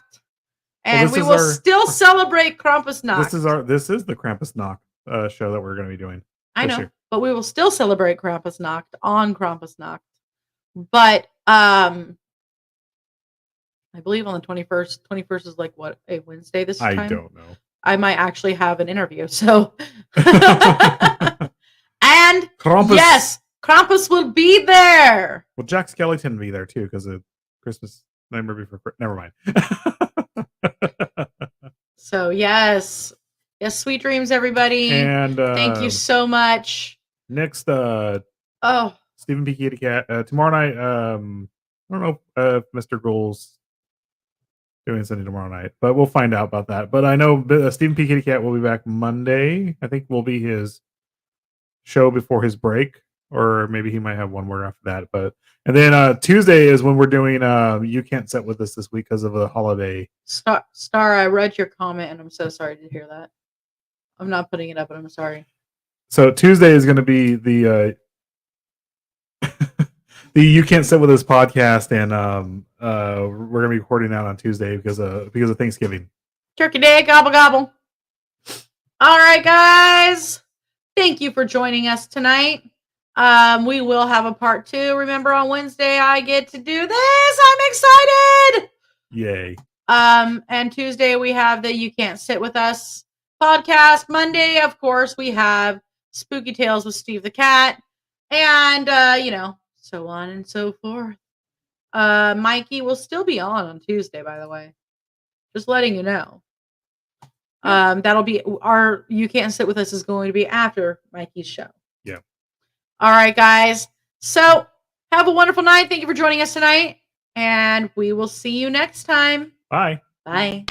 Speaker 1: and we will still celebrate Krampusnacht.
Speaker 2: This is the Krampusnacht show that we're going to be doing.
Speaker 1: I know, but we will still celebrate Krampusnacht on Krampusnacht. But I believe on the 21st. 21st is like what, a Wednesday this time?
Speaker 2: I don't know.
Speaker 1: I might actually have an interview. So, and
Speaker 2: Krampus.
Speaker 1: Yes, Krampus will be there.
Speaker 2: Will Jack Skellington be there too? Because of Christmas Nightmare Before. Never mind.
Speaker 1: So yes, sweet dreams, everybody.
Speaker 2: And
Speaker 1: thank you so much.
Speaker 2: Next,
Speaker 1: Stephen
Speaker 2: P. Kitty Cat tomorrow night. I don't know if Mr. Goul's doing something tomorrow night, but we'll find out about that. But I know Stephen P. Kitty Cat will be back Monday. I think will be his show before his break, or maybe he might have one more after that. But and then Tuesday is when we're doing You Can't Sit With Us this week because of the holiday.
Speaker 1: Star, I read your comment and I'm so sorry to hear that. I'm not putting it up, but I'm sorry.
Speaker 2: So Tuesday is going to be the the You Can't Sit With Us podcast, and we're going to be recording that on Tuesday because of Thanksgiving.
Speaker 1: Turkey Day, gobble gobble. All right, guys. Thank you for joining us tonight. We will have a part 2. Remember, on Wednesday I get to do this. I'm excited.
Speaker 2: Yay.
Speaker 1: And Tuesday we have the You Can't Sit With Us podcast. Monday, of course, we have Spooky Tales with Steve the Cat, and so on and so forth. Mikey will still be on Tuesday, by the way. Just letting you know. That'll be our You Can't Sit With Us is going to be after Mikey's show.
Speaker 2: Yeah.
Speaker 1: All right, guys. So have a wonderful night. Thank you for joining us tonight. And we will see you next time.
Speaker 2: Bye.
Speaker 1: Bye.